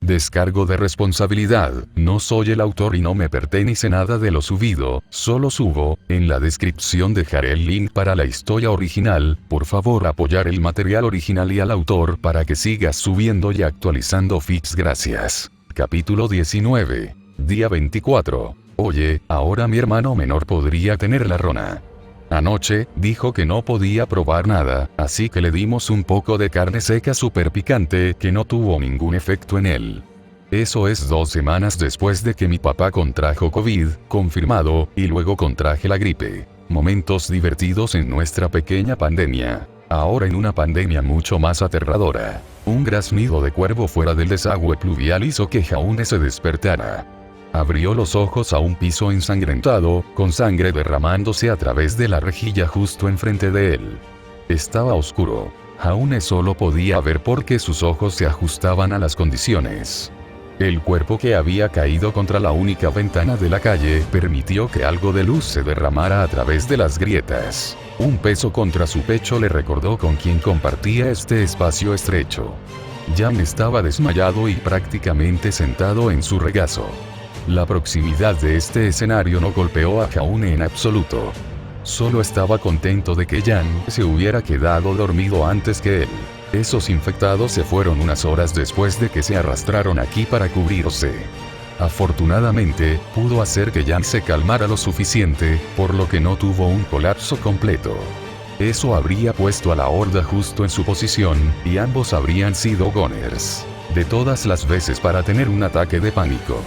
Descargo de responsabilidad, no soy el autor y no me pertenece nada de lo subido, solo subo, en la descripción dejaré el link para la historia original, por favor apoyar el material original y al autor para que sigas subiendo y actualizando feeds gracias. Capítulo 19. Día 24. Oye, ahora mi hermano menor podría tener la rona. Anoche, dijo que no podía probar nada, así que le dimos un poco de carne seca súper picante que no tuvo ningún efecto en él. Eso es 2 semanas después de que mi papá contrajo COVID, confirmado, y luego contraje la gripe. Momentos divertidos en nuestra pequeña pandemia. Ahora en una pandemia mucho más aterradora. Un graznido de cuervo fuera del desagüe pluvial hizo que Jaune se despertara. Abrió los ojos a un piso ensangrentado, con sangre derramándose a través de la rejilla justo enfrente de él. Estaba oscuro. Jaune solo podía ver porque sus ojos se ajustaban a las condiciones. El cuerpo que había caído contra la única ventana de la calle permitió que algo de luz se derramara a través de las grietas. Un peso contra su pecho le recordó con quién compartía este espacio estrecho. Jan estaba desmayado y prácticamente sentado en su regazo. La proximidad de este escenario no golpeó a Jaune en absoluto. Solo estaba contento de que Jan se hubiera quedado dormido antes que él. Esos infectados se fueron unas horas después de que se arrastraron aquí para cubrirse. Afortunadamente, pudo hacer que Jan se calmara lo suficiente, por lo que no tuvo un colapso completo. Eso habría puesto a la horda justo en su posición, y ambos habrían sido goners. De todas las veces para tener un ataque de pánico.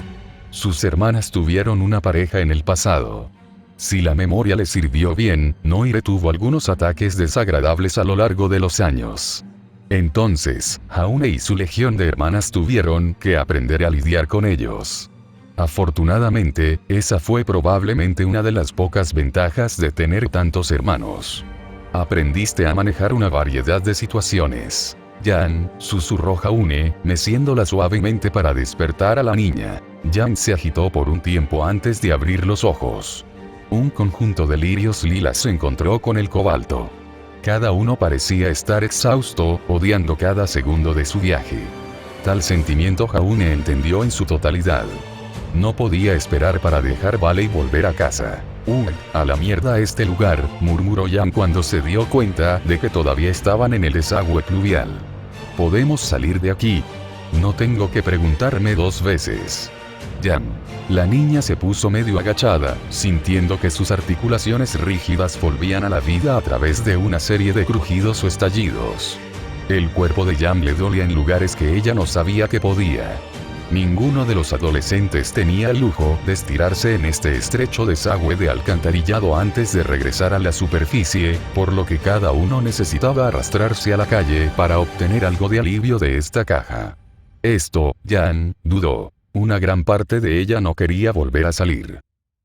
Sus hermanas tuvieron una pareja en el pasado. Si la memoria le sirvió bien, Noire tuvo algunos ataques desagradables a lo largo de los años. Entonces, Jaune y su legión de hermanas tuvieron que aprender a lidiar con ellos. Afortunadamente, esa fue probablemente una de las pocas ventajas de tener tantos hermanos. Aprendiste a manejar una variedad de situaciones. Jan, susurró Jaune, meciéndola suavemente para despertar a la niña. Jan se agitó por un tiempo antes de abrir los ojos. Un conjunto de lirios lilas se encontró con el cobalto. Cada uno parecía estar exhausto, odiando cada segundo de su viaje. Tal sentimiento Jaune entendió en su totalidad. No podía esperar para dejar Vale y volver a casa. A la mierda este lugar, murmuró Jan cuando se dio cuenta de que todavía estaban en el desagüe pluvial. Podemos salir de aquí. No tengo que preguntarme 2 veces. Jan. La niña se puso medio agachada, sintiendo que sus articulaciones rígidas volvían a la vida a través de una serie de crujidos o estallidos. El cuerpo de Jan le dolía en lugares que ella no sabía que podía. Ninguno de los adolescentes tenía el lujo de estirarse en este estrecho desagüe de alcantarillado antes de regresar a la superficie, por lo que cada uno necesitaba arrastrarse a la calle para obtener algo de alivio de esta caja. Esto, Jan, dudó. Una gran parte de ella no quería volver a salir.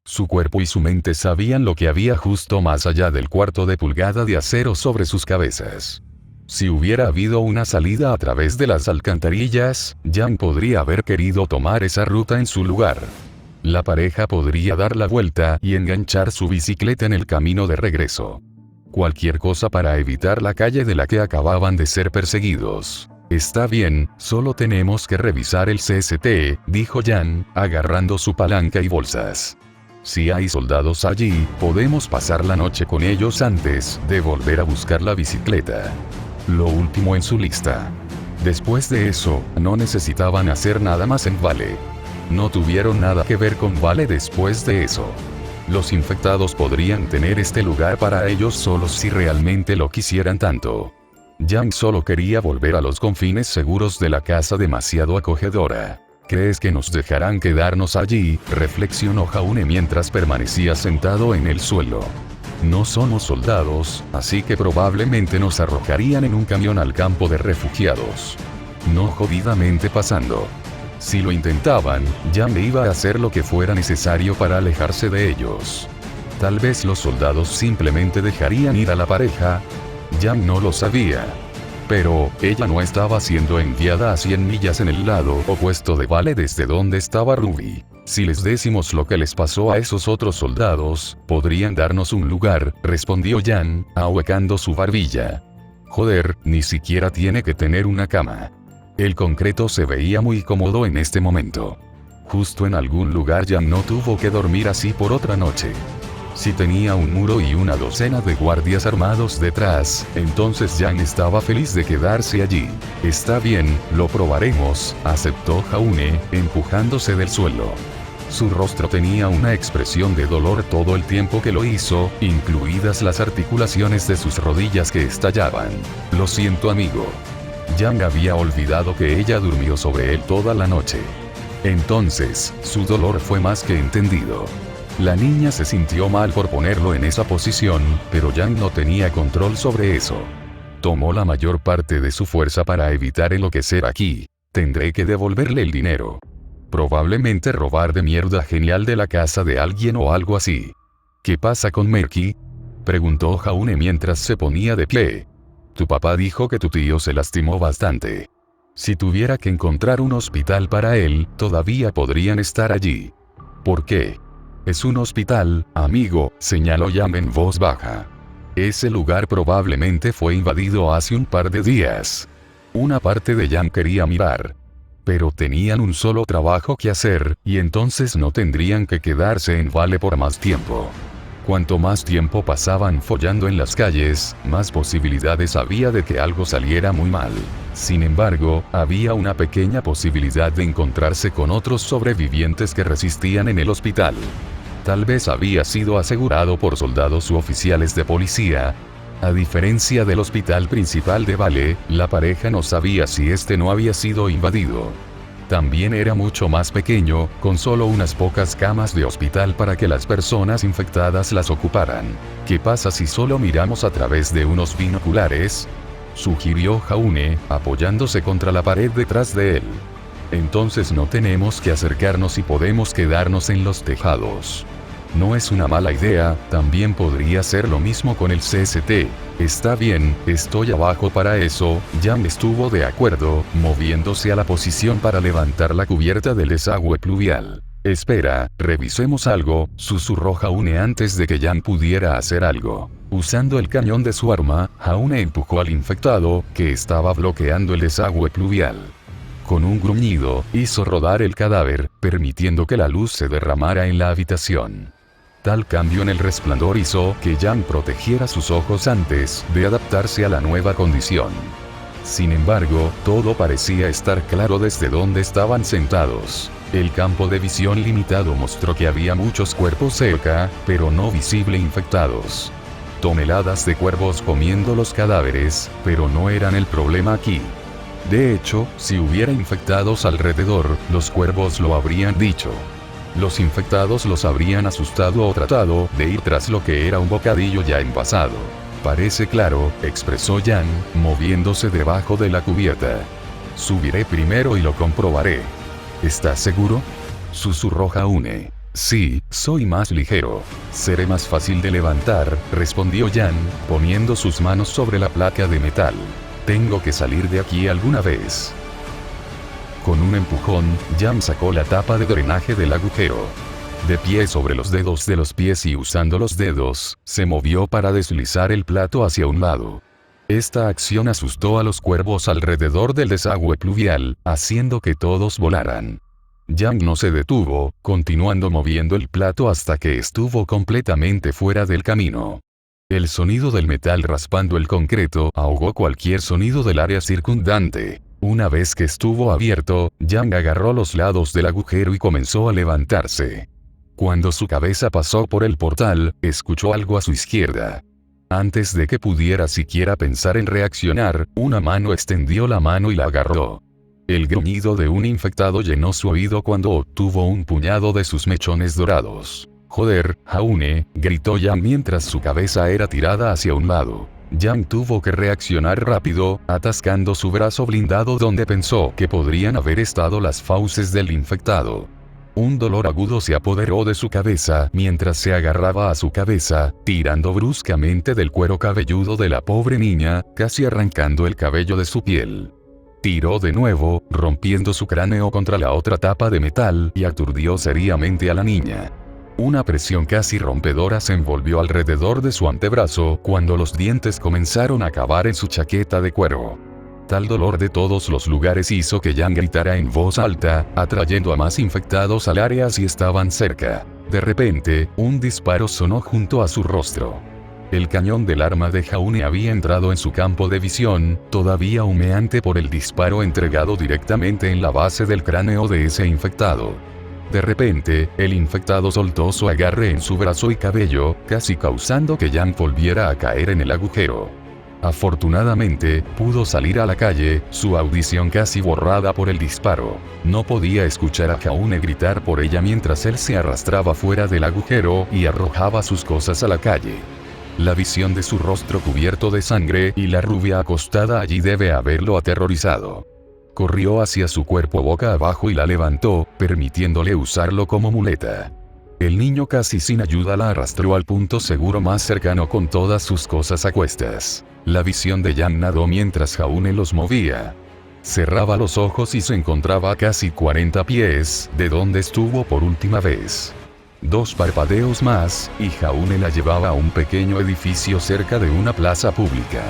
Su cuerpo y su mente sabían lo que había justo más allá del cuarto de pulgada de acero sobre sus cabezas. Si hubiera habido una salida a través de las alcantarillas, Jan podría haber querido tomar esa ruta en su lugar. La pareja podría dar la vuelta y enganchar su bicicleta en el camino de regreso. Cualquier cosa para evitar la calle de la que acababan de ser perseguidos. Está bien, solo tenemos que revisar el CST, dijo Jan, agarrando su palanca y bolsas. Si hay soldados allí, podemos pasar la noche con ellos antes de volver a buscar la bicicleta. Lo último en su lista. Después de eso, no necesitaban hacer nada más en Vale. No tuvieron nada que ver con Vale después de eso. Los infectados podrían tener este lugar para ellos solos si realmente lo quisieran tanto. Jan solo quería volver a los confines seguros de la casa demasiado acogedora. ¿Crees que nos dejarán quedarnos allí?, reflexionó Jaune mientras permanecía sentado en el suelo. No somos soldados, así que probablemente nos arrojarían en un camión al campo de refugiados. No jodidamente pasando. Si lo intentaban, Jan iba a hacer lo que fuera necesario para alejarse de ellos. Tal vez los soldados simplemente dejarían ir a la pareja. Jan no lo sabía. Pero, ella no estaba siendo enviada a 100 millas en el lado opuesto de Vale desde donde estaba Ruby. Si les decimos lo que les pasó a esos otros soldados, podrían darnos un lugar, respondió Jan, ahuecando su barbilla. Joder, ni siquiera tiene que tener una cama. El concreto se veía muy cómodo en este momento. Justo en algún lugar Yang no tuvo que dormir así por otra noche. Si tenía un muro y una docena de guardias armados detrás, entonces Yang estaba feliz de quedarse allí. Está bien, lo probaremos, aceptó Jaune, empujándose del suelo. Su rostro tenía una expresión de dolor todo el tiempo que lo hizo, incluidas las articulaciones de sus rodillas que estallaban. Lo siento, amigo. Yang había olvidado que ella durmió sobre él toda la noche. Entonces, su dolor fue más que entendido. La niña se sintió mal por ponerlo en esa posición, pero Yang no tenía control sobre eso. Tomó la mayor parte de su fuerza para evitar enloquecer aquí. Tendré que devolverle el dinero. Probablemente robar de mierda genial de la casa de alguien o algo así. ¿Qué pasa con Merky?, preguntó Jaune mientras se ponía de pie. Tu papá dijo que tu tío se lastimó bastante. Si tuviera que encontrar un hospital para él, todavía podrían estar allí. ¿Por qué? Es un hospital, amigo, señaló Yang en voz baja. Ese lugar probablemente fue invadido hace un par de días. Una parte de Yang quería mirar. Pero tenían un solo trabajo que hacer, y entonces no tendrían que quedarse en Vale por más tiempo. Cuanto más tiempo pasaban follando en las calles, más posibilidades había de que algo saliera muy mal. Sin embargo, había una pequeña posibilidad de encontrarse con otros sobrevivientes que resistían en el hospital. Tal vez había sido asegurado por soldados u oficiales de policía. A diferencia del hospital principal de Vale, la pareja no sabía si este no había sido invadido. También era mucho más pequeño, con solo unas pocas camas de hospital para que las personas infectadas las ocuparan. ¿Qué pasa si solo miramos a través de unos binoculares?, sugirió Jaune, apoyándose contra la pared detrás de él. Entonces no tenemos que acercarnos y podemos quedarnos en los tejados. No es una mala idea, también podría ser lo mismo con el CST. Está bien, estoy abajo para eso. Yang estuvo de acuerdo, moviéndose a la posición para levantar la cubierta del desagüe pluvial. Espera, revisemos algo, susurró Jaune antes de que Yang pudiera hacer algo. Usando el cañón de su arma, Jaune empujó al infectado, que estaba bloqueando el desagüe pluvial. Con un gruñido, hizo rodar el cadáver, permitiendo que la luz se derramara en la habitación. Tal cambio en el resplandor hizo que Yang protegiera sus ojos antes de adaptarse a la nueva condición. Sin embargo, todo parecía estar claro desde donde estaban sentados. El campo de visión limitado mostró que había muchos cuerpos cerca, pero no visible infectados. Toneladas de cuervos comiendo los cadáveres, pero no eran el problema aquí. De hecho, si hubiera infectados alrededor, los cuervos lo habrían dicho. Los infectados los habrían asustado o tratado de ir tras lo que era un bocadillo ya envasado. Parece claro, expresó Yang, moviéndose debajo de la cubierta. Subiré primero y lo comprobaré. ¿Estás seguro?, susurró Jaune. Sí, soy más ligero. Seré más fácil de levantar, respondió Yang, poniendo sus manos sobre la placa de metal. Tengo que salir de aquí alguna vez. Con un empujón, Yang sacó la tapa de drenaje del agujero. De pie sobre los dedos de los pies y usando los dedos, se movió para deslizar el plato hacia un lado. Esta acción asustó a los cuervos alrededor del desagüe pluvial, haciendo que todos volaran. Yang no se detuvo, continuando moviendo el plato hasta que estuvo completamente fuera del camino. El sonido del metal raspando el concreto ahogó cualquier sonido del área circundante. Una vez que estuvo abierto, Yang agarró los lados del agujero y comenzó a levantarse. Cuando su cabeza pasó por el portal, escuchó algo a su izquierda. Antes de que pudiera siquiera pensar en reaccionar, una mano extendió la mano y la agarró. El gruñido de un infectado llenó su oído cuando obtuvo un puñado de sus mechones dorados. «Joder, Jaune», gritó Yang mientras su cabeza era tirada hacia un lado. Yang tuvo que reaccionar rápido, atascando su brazo blindado donde pensó que podrían haber estado las fauces del infectado. Un dolor agudo se apoderó de su cabeza mientras se agarraba a su cabeza, tirando bruscamente del cuero cabelludo de la pobre niña, casi arrancando el cabello de su piel. Tiró de nuevo, rompiendo su cráneo contra la otra tapa de metal y aturdió seriamente a la niña. Una presión casi rompedora se envolvió alrededor de su antebrazo cuando los dientes comenzaron a cavar en su chaqueta de cuero. mortal dolor de todos los lugares hizo que Jan gritara en voz alta, atrayendo a más infectados al área si estaban cerca. De repente, un disparo sonó junto a su rostro. El cañón del arma de Jaune había entrado en su campo de visión, todavía humeante por el disparo entregado directamente en la base del cráneo de ese infectado. De repente, el infectado soltó su agarre en su brazo y cabello, casi causando que Jan volviera a caer en el agujero. Afortunadamente, pudo salir a la calle, su audición casi borrada por el disparo. No podía escuchar a Jaune gritar por ella mientras él se arrastraba fuera del agujero y arrojaba sus cosas a la calle. La visión de su rostro cubierto de sangre y la rubia acostada allí debe haberlo aterrorizado. Corrió hacia su cuerpo boca abajo y la levantó, permitiéndole usarlo como muleta. El niño casi sin ayuda la arrastró al punto seguro más cercano con todas sus cosas a cuestas. La visión de Jan nadó mientras Jaune los movía. Cerraba los ojos y se encontraba a casi 40 pies de donde estuvo por última vez. 2 parpadeos más, y Jaune la llevaba a un pequeño edificio cerca de una plaza pública.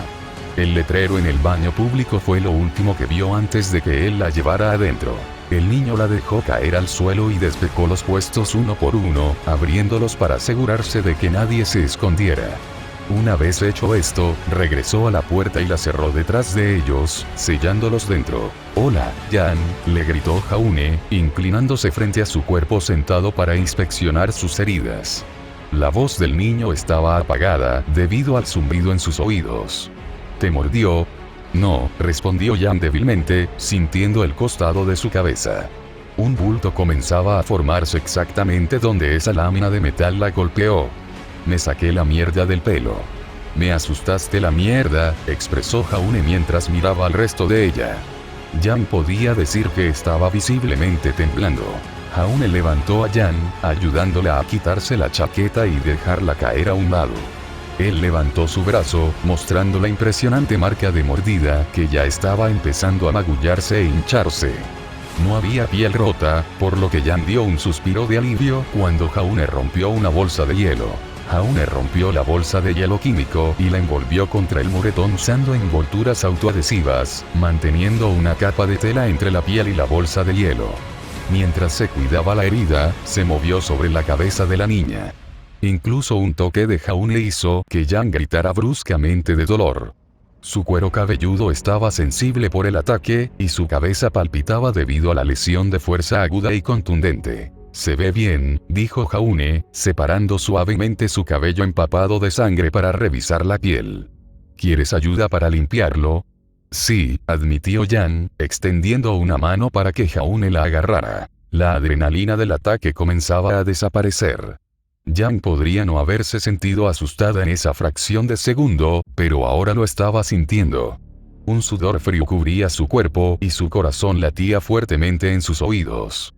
El letrero en el baño público fue lo último que vio antes de que él la llevara adentro. El niño la dejó caer al suelo y despejó los puestos uno por uno, abriéndolos para asegurarse de que nadie se escondiera. Una vez hecho esto, regresó a la puerta y la cerró detrás de ellos, sellándolos dentro. «Hola, Jan», le gritó Jaune, inclinándose frente a su cuerpo sentado para inspeccionar sus heridas. La voz del niño estaba apagada, debido al zumbido en sus oídos. «¿Te mordió?» «No», respondió Jan débilmente, sintiendo el costado de su cabeza. Un bulto comenzaba a formarse exactamente donde esa lámina de metal la golpeó. «Me saqué la mierda del pelo». «Me asustaste la mierda», expresó Jaune mientras miraba al resto de ella. Jan podía decir que estaba visiblemente temblando. Jaune levantó a Jan, ayudándola a quitarse la chaqueta y dejarla caer a un lado. Él levantó su brazo, mostrando la impresionante marca de mordida que ya estaba empezando a magullarse e hincharse. No había piel rota, por lo que Jan dio un suspiro de alivio cuando Jaune rompió una bolsa de hielo. Jaune rompió la bolsa de hielo químico y la envolvió contra el moretón usando envolturas autoadhesivas, manteniendo una capa de tela entre la piel y la bolsa de hielo. Mientras se cuidaba la herida, se movió sobre la cabeza de la niña. Incluso un toque de Jaune hizo que Jan gritara bruscamente de dolor. Su cuero cabelludo estaba sensible por el ataque, y su cabeza palpitaba debido a la lesión de fuerza aguda y contundente. «Se ve bien», dijo Jaune, separando suavemente su cabello empapado de sangre para revisar la piel. «¿Quieres ayuda para limpiarlo?» «Sí», admitió Jan, extendiendo una mano para que Jaune la agarrara. La adrenalina del ataque comenzaba a desaparecer. Jan podría no haberse sentido asustada en esa fracción de segundo, pero ahora lo estaba sintiendo. Un sudor frío cubría su cuerpo y su corazón latía fuertemente en sus oídos.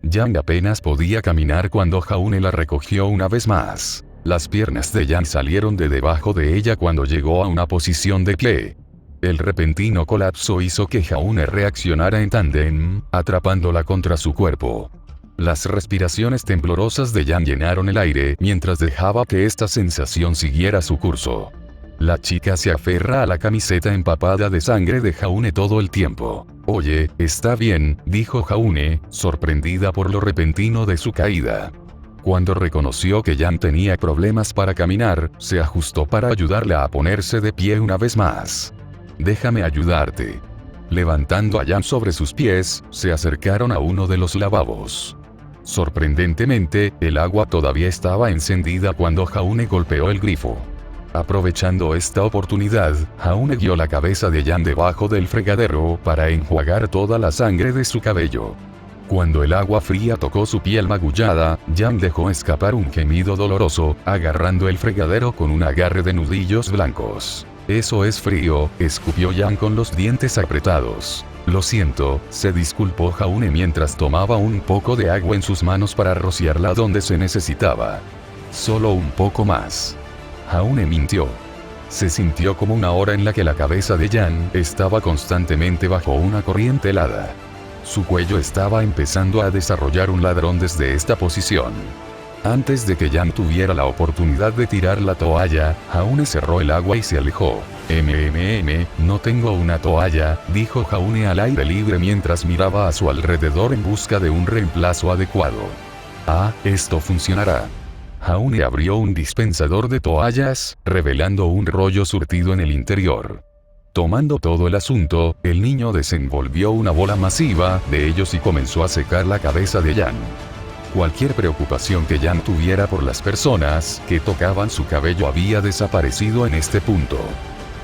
Jan apenas podía caminar cuando Jaune la recogió una vez más. Las piernas de Jan salieron de debajo de ella cuando llegó a una posición de pie. El repentino colapso hizo que Jaune reaccionara en tándem, atrapándola contra su cuerpo. Las respiraciones temblorosas de Jan llenaron el aire mientras dejaba que esta sensación siguiera su curso. La chica se aferra a la camiseta empapada de sangre de Jaune todo el tiempo. «Oye, está bien», dijo Jaune, sorprendida por lo repentino de su caída. Cuando reconoció que Jan tenía problemas para caminar, se ajustó para ayudarla a ponerse de pie una vez más. «Déjame ayudarte». Levantando a Jan sobre sus pies, se acercaron a uno de los lavabos. Sorprendentemente, el agua todavía estaba encendida cuando Jaune golpeó el grifo. Aprovechando esta oportunidad, Jaune guió la cabeza de Jan debajo del fregadero para enjuagar toda la sangre de su cabello. Cuando el agua fría tocó su piel magullada, Jan dejó escapar un gemido doloroso, agarrando el fregadero con un agarre de nudillos blancos. «Eso es frío», escupió Jan con los dientes apretados. «Lo siento», se disculpó Jaune mientras tomaba un poco de agua en sus manos para rociarla donde se necesitaba. «Solo un poco más». Jaune mintió. Se sintió como una hora en la que la cabeza de Jan estaba constantemente bajo una corriente helada. Su cuello estaba empezando a desarrollar un ladrón desde esta posición. Antes de que Jan tuviera la oportunidad de tirar la toalla, Jaune cerró el agua y se alejó. No tengo una toalla, dijo Jaune al aire libre mientras miraba a su alrededor en busca de un reemplazo adecuado. Ah, esto funcionará. Jaune abrió un dispensador de toallas, revelando un rollo surtido en el interior. Tomando todo el asunto, el niño desenvolvió una bola masiva de ellos y comenzó a secar la cabeza de Jan. Cualquier preocupación que Jan tuviera por las personas que tocaban su cabello había desaparecido en este punto.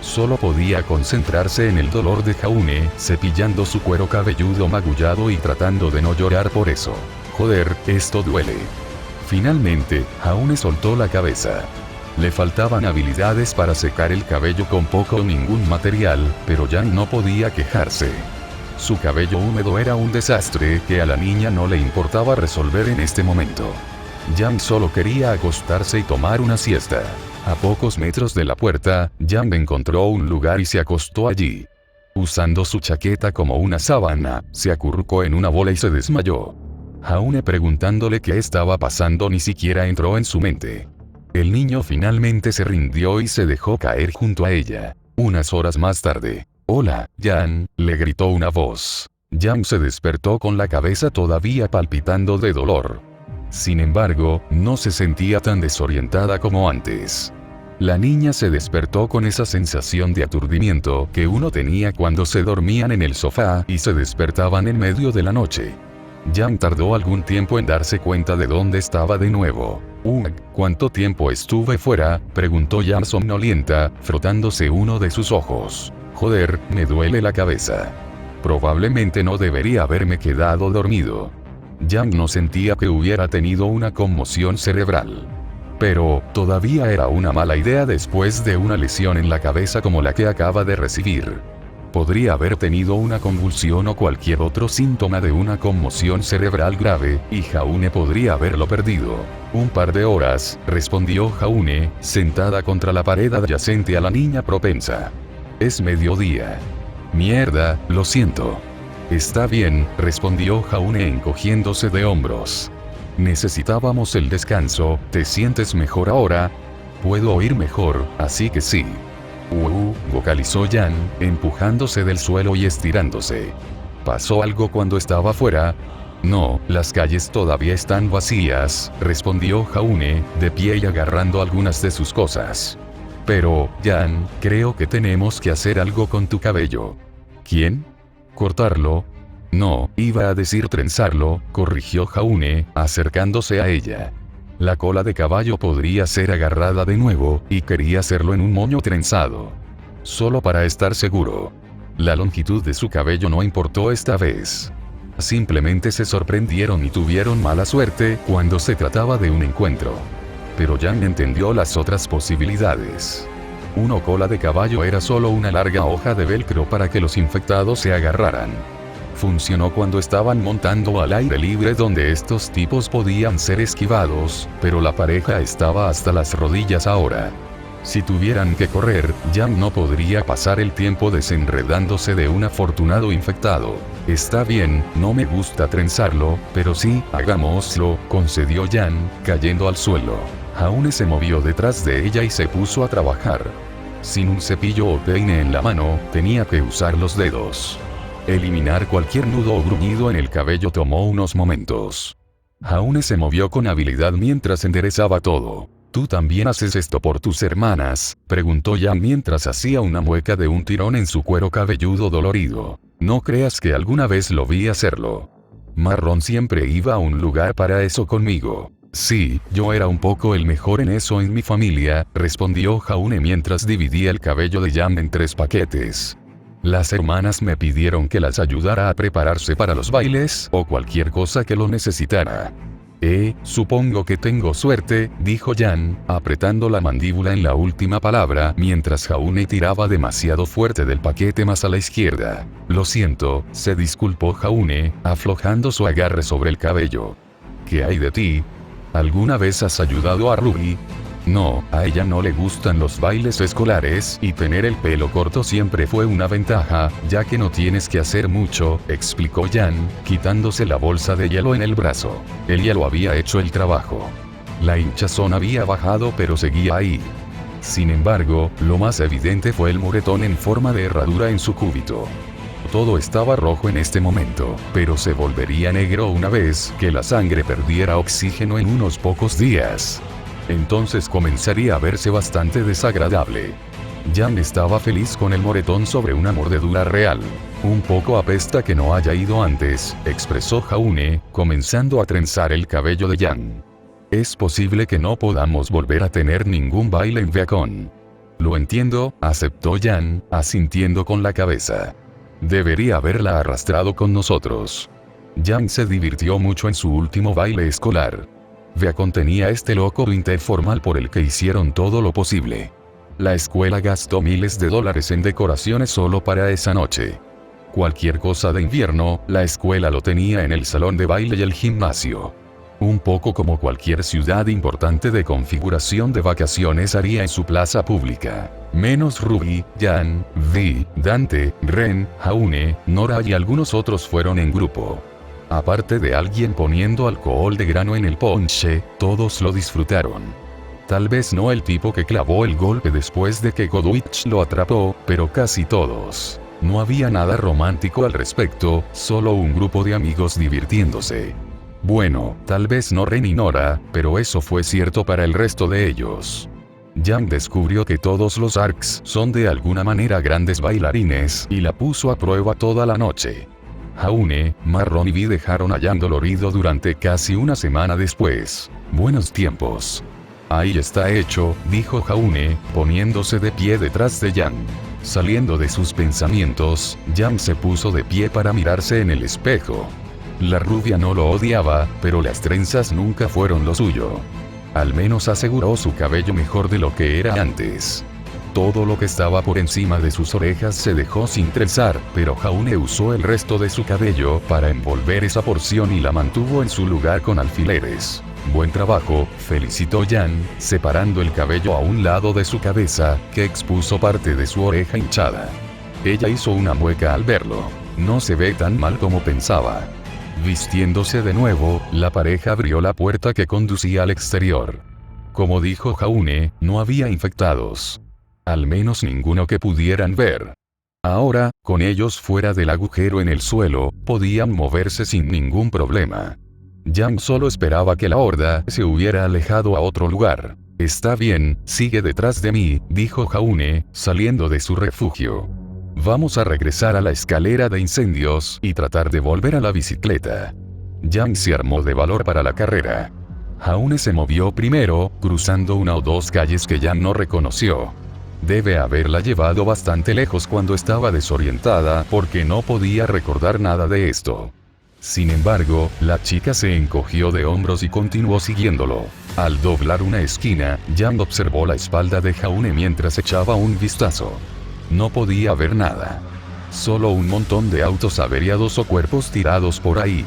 Solo podía concentrarse en el dolor de Jaune, cepillando su cuero cabelludo magullado y tratando de no llorar por eso. Joder, esto duele. Finalmente, Jaune soltó la cabeza. Le faltaban habilidades para secar el cabello con poco o ningún material, pero Jan no podía quejarse. Su cabello húmedo era un desastre que a la niña no le importaba resolver en este momento. Jan solo quería acostarse y tomar una siesta. A pocos metros de la puerta, Jan encontró un lugar y se acostó allí. Usando su chaqueta como una sábana, se acurrucó en una bola y se desmayó. Jaune preguntándole qué estaba pasando ni siquiera entró en su mente. El niño finalmente se rindió y se dejó caer junto a ella. Unas horas más tarde. «Hola, Jan», le gritó una voz. Jan se despertó con la cabeza todavía palpitando de dolor. Sin embargo, no se sentía tan desorientada como antes. La niña se despertó con esa sensación de aturdimiento que uno tenía cuando se dormían en el sofá y se despertaban en medio de la noche. Jan tardó algún tiempo en darse cuenta de dónde estaba de nuevo. ¿Cuánto tiempo estuve fuera?, preguntó Jan somnolienta, frotándose uno de sus ojos. Joder, me duele la cabeza. Probablemente no debería haberme quedado dormido. Jan no sentía que hubiera tenido una conmoción cerebral. Pero, todavía era una mala idea después de una lesión en la cabeza como la que acaba de recibir. Podría haber tenido una convulsión o cualquier otro síntoma de una conmoción cerebral grave, y Jaune podría haberlo perdido. Un par de horas, respondió Jaune, sentada contra la pared adyacente a la niña propensa. Es mediodía. Mierda, lo siento. Está bien, respondió Jaune encogiéndose de hombros. Necesitábamos el descanso, ¿te sientes mejor ahora? Puedo oír mejor, así que sí. Vocalizó Jan, empujándose del suelo y estirándose. ¿Pasó algo cuando estaba fuera? No, las calles todavía están vacías, respondió Jaune, de pie y agarrando algunas de sus cosas. Pero, Jan, creo que tenemos que hacer algo con tu cabello. ¿Quién? ¿Cortarlo? No, iba a decir trenzarlo, corrigió Jaune, acercándose a ella. La cola de caballo podría ser agarrada de nuevo, y quería hacerlo en un moño trenzado. Solo para estar seguro. La longitud de su cabello no importó esta vez. Simplemente se sorprendieron y tuvieron mala suerte cuando se trataba de un encuentro. Pero Jan entendió las otras posibilidades. Una cola de caballo era solo una larga hoja de velcro para que los infectados se agarraran. Funcionó cuando estaban montando al aire libre donde estos tipos podían ser esquivados, pero la pareja estaba hasta las rodillas ahora. Si tuvieran que correr, Jan no podría pasar el tiempo desenredándose de un afortunado infectado. Está bien, no me gusta trenzarlo, pero sí, hagámoslo, concedió Jan, cayendo al suelo. Jaune se movió detrás de ella y se puso a trabajar. Sin un cepillo o peine en la mano, tenía que usar los dedos. Eliminar cualquier nudo o gruñido en el cabello tomó unos momentos. Jaune se movió con habilidad mientras enderezaba todo. ¿Tú también haces esto por tus hermanas?, preguntó Jan mientras hacía una mueca de un tirón en su cuero cabelludo dolorido. No creas que alguna vez lo vi hacerlo. Marrón siempre iba a un lugar para eso conmigo. Sí, yo era un poco el mejor en eso en mi familia, respondió Jaune mientras dividía el cabello de Jan en 3 paquetes. Las hermanas me pidieron que las ayudara a prepararse para los bailes o cualquier cosa que lo necesitara. Supongo que tengo suerte, dijo Jan, apretando la mandíbula en la última palabra mientras Jaune tiraba demasiado fuerte del paquete más a la izquierda. Lo siento, se disculpó Jaune, aflojando su agarre sobre el cabello. ¿Qué hay de ti? ¿Alguna vez has ayudado a Ruby? No, a ella no le gustan los bailes escolares y tener el pelo corto siempre fue una ventaja, ya que no tienes que hacer mucho, explicó Jan, quitándose la bolsa de hielo en el brazo. El hielo había hecho el trabajo. La hinchazón había bajado pero seguía ahí. Sin embargo, lo más evidente fue el moretón en forma de herradura en su cúbito. Todo estaba rojo en este momento, pero se volvería negro una vez que la sangre perdiera oxígeno en unos pocos días. Entonces comenzaría a verse bastante desagradable. Jan estaba feliz con el moretón sobre una mordedura real. Un poco apesta que no haya ido antes, expresó Jaune, comenzando a trenzar el cabello de Jan. Es posible que no podamos volver a tener ningún baile en Beacon. Lo entiendo, aceptó Jan, asintiendo con la cabeza. Debería haberla arrastrado con nosotros. Jan se divirtió mucho en su último baile escolar. Beacon tenía este loco interformal por el que hicieron todo lo posible. La escuela gastó miles de dólares en decoraciones solo para esa noche. Cualquier cosa de invierno, la escuela lo tenía en el salón de baile y el gimnasio. Un poco como cualquier ciudad importante de configuración de vacaciones haría en su plaza pública. Menos Ruby, Jan, Vi, Dante, Ren, Jaune, Nora y algunos otros fueron en grupo. Aparte de alguien poniendo alcohol de grano en el ponche, todos lo disfrutaron. Tal vez no el tipo que clavó el golpe después de que Godwich lo atrapó, pero casi todos. No había nada romántico al respecto, solo un grupo de amigos divirtiéndose. Bueno, tal vez no Ren y Nora, pero eso fue cierto para el resto de ellos. Jan descubrió que todos los ARCs son de alguna manera grandes bailarines y la puso a prueba toda la noche. Jaune, Marron y Vi dejaron a Jan dolorido durante casi una semana después. Buenos tiempos. Ahí está hecho, dijo Jaune, poniéndose de pie detrás de Jan. Saliendo de sus pensamientos, Jan se puso de pie para mirarse en el espejo. La rubia no lo odiaba, pero las trenzas nunca fueron lo suyo. Al menos aseguró su cabello mejor de lo que era antes. Todo lo que estaba por encima de sus orejas se dejó sin trenzar, pero Jaune usó el resto de su cabello para envolver esa porción y la mantuvo en su lugar con alfileres. Buen trabajo, felicitó Jan, separando el cabello a un lado de su cabeza, que expuso parte de su oreja hinchada. Ella hizo una mueca al verlo. No se ve tan mal como pensaba. Vistiéndose de nuevo, la pareja abrió la puerta que conducía al exterior. Como dijo Jaune, no había infectados. Al menos ninguno que pudieran ver. Ahora, con ellos fuera del agujero en el suelo, podían moverse sin ningún problema. Jan solo esperaba que la horda se hubiera alejado a otro lugar. Está bien, sigue detrás de mí, dijo Jaune, saliendo de su refugio. Vamos a regresar a la escalera de incendios y tratar de volver a la bicicleta. Jan se armó de valor para la carrera. Jaune se movió primero, cruzando una o dos calles que Jan no reconoció. Debe haberla llevado bastante lejos cuando estaba desorientada porque no podía recordar nada de esto. Sin embargo, la chica se encogió de hombros y continuó siguiéndolo. Al doblar una esquina, Jan observó la espalda de Jaune mientras echaba un vistazo. No podía ver nada. Solo un montón de autos averiados o cuerpos tirados por ahí.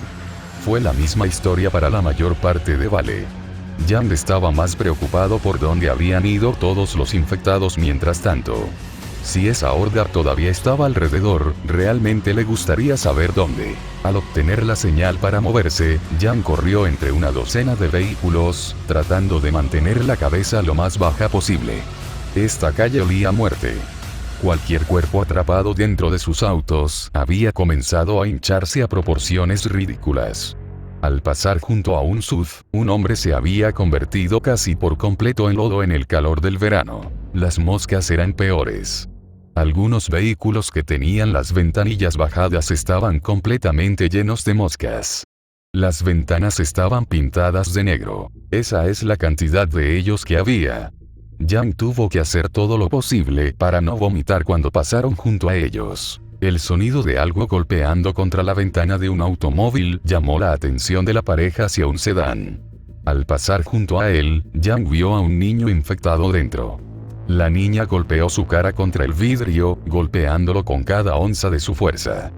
Fue la misma historia para la mayor parte de Vale. Jan estaba más preocupado por dónde habrían ido todos los infectados mientras tanto. Si esa horda todavía estaba alrededor, realmente le gustaría saber dónde. Al obtener la señal para moverse, Jan corrió entre una docena de vehículos, tratando de mantener la cabeza lo más baja posible. Esta calle olía a muerte. Cualquier cuerpo atrapado dentro de sus autos había comenzado a hincharse a proporciones ridículas. Al pasar junto a un SUV, un hombre se había convertido casi por completo en lodo en el calor del verano. Las moscas eran peores. Algunos vehículos que tenían las ventanillas bajadas estaban completamente llenos de moscas. Las ventanas estaban pintadas de negro. Esa es la cantidad de ellos que había. Jan tuvo que hacer todo lo posible para no vomitar cuando pasaron junto a ellos. El sonido de algo golpeando contra la ventana de un automóvil llamó la atención de la pareja hacia un sedán. Al pasar junto a él, Jan vio a un niño infectado dentro. La niña golpeó su cara contra el vidrio, golpeándolo con cada onza de su fuerza.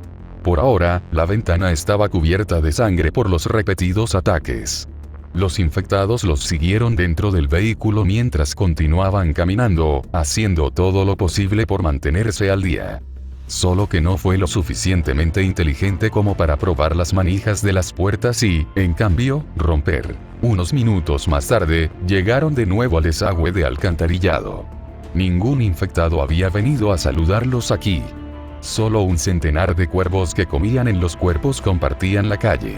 Por ahora, la ventana estaba cubierta de sangre por los repetidos ataques. Los infectados los siguieron dentro del vehículo mientras continuaban caminando, haciendo todo lo posible por mantenerse al día. Solo que no fue lo suficientemente inteligente como para probar las manijas de las puertas y, en cambio, romper. Unos minutos más tarde, llegaron de nuevo al desagüe de alcantarillado. Ningún infectado había venido a saludarlos aquí. Solo un centenar de cuervos que comían en los cuerpos compartían la calle.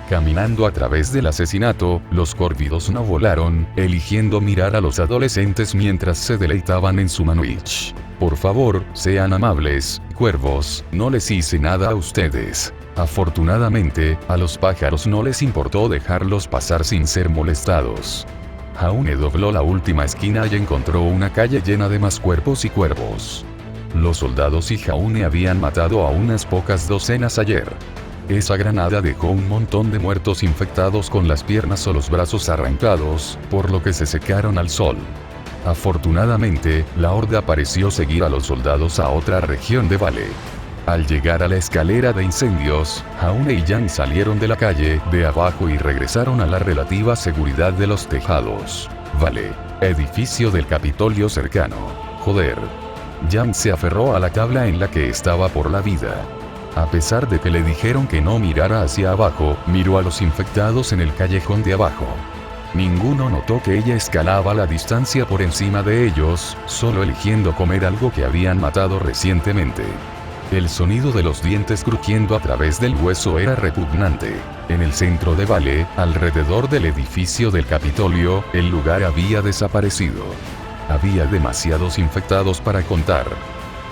Caminando a través del asesinato, los córvidos no volaron, eligiendo mirar a los adolescentes mientras se deleitaban en su manwich. Por favor, sean amables, cuervos, no les hice nada a ustedes. Afortunadamente, a los pájaros no les importó dejarlos pasar sin ser molestados. Jaune dobló la última esquina y encontró una calle llena de más cuerpos y cuervos. Los soldados y Jaune habían matado a unas pocas docenas ayer. Esa granada dejó un montón de muertos infectados con las piernas o los brazos arrancados, por lo que se secaron al sol. Afortunadamente, la horda pareció seguir a los soldados a otra región de Vale. Al llegar a la escalera de incendios, Jaune y Yang salieron de la calle de abajo y regresaron a la relativa seguridad de los tejados. Vale. Edificio del Capitolio cercano. Joder. Yang se aferró a la tabla en la que estaba por la vida. A pesar de que le dijeron que no mirara hacia abajo, miró a los infectados en el callejón de abajo. Ninguno notó que ella escalaba la distancia por encima de ellos, solo eligiendo comer algo que habían matado recientemente. El sonido de los dientes crujiendo a través del hueso era repugnante. En el centro de Vale, alrededor del edificio del Capitolio, el lugar había desaparecido. Había demasiados infectados para contar.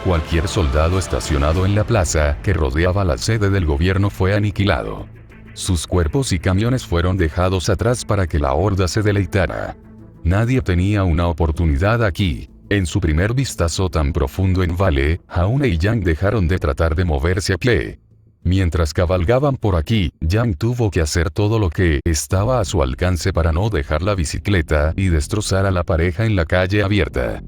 Cualquier soldado estacionado en la plaza que rodeaba la sede del gobierno fue aniquilado. Sus cuerpos y camiones fueron dejados atrás para que la horda se deleitara. Nadie tenía una oportunidad aquí. En su primer vistazo tan profundo en Vale, Jaune y Yang dejaron de tratar de moverse a pie. Mientras cabalgaban por aquí, Yang tuvo que hacer todo lo que estaba a su alcance para no dejar la bicicleta y destrozar a la pareja en la calle abierta.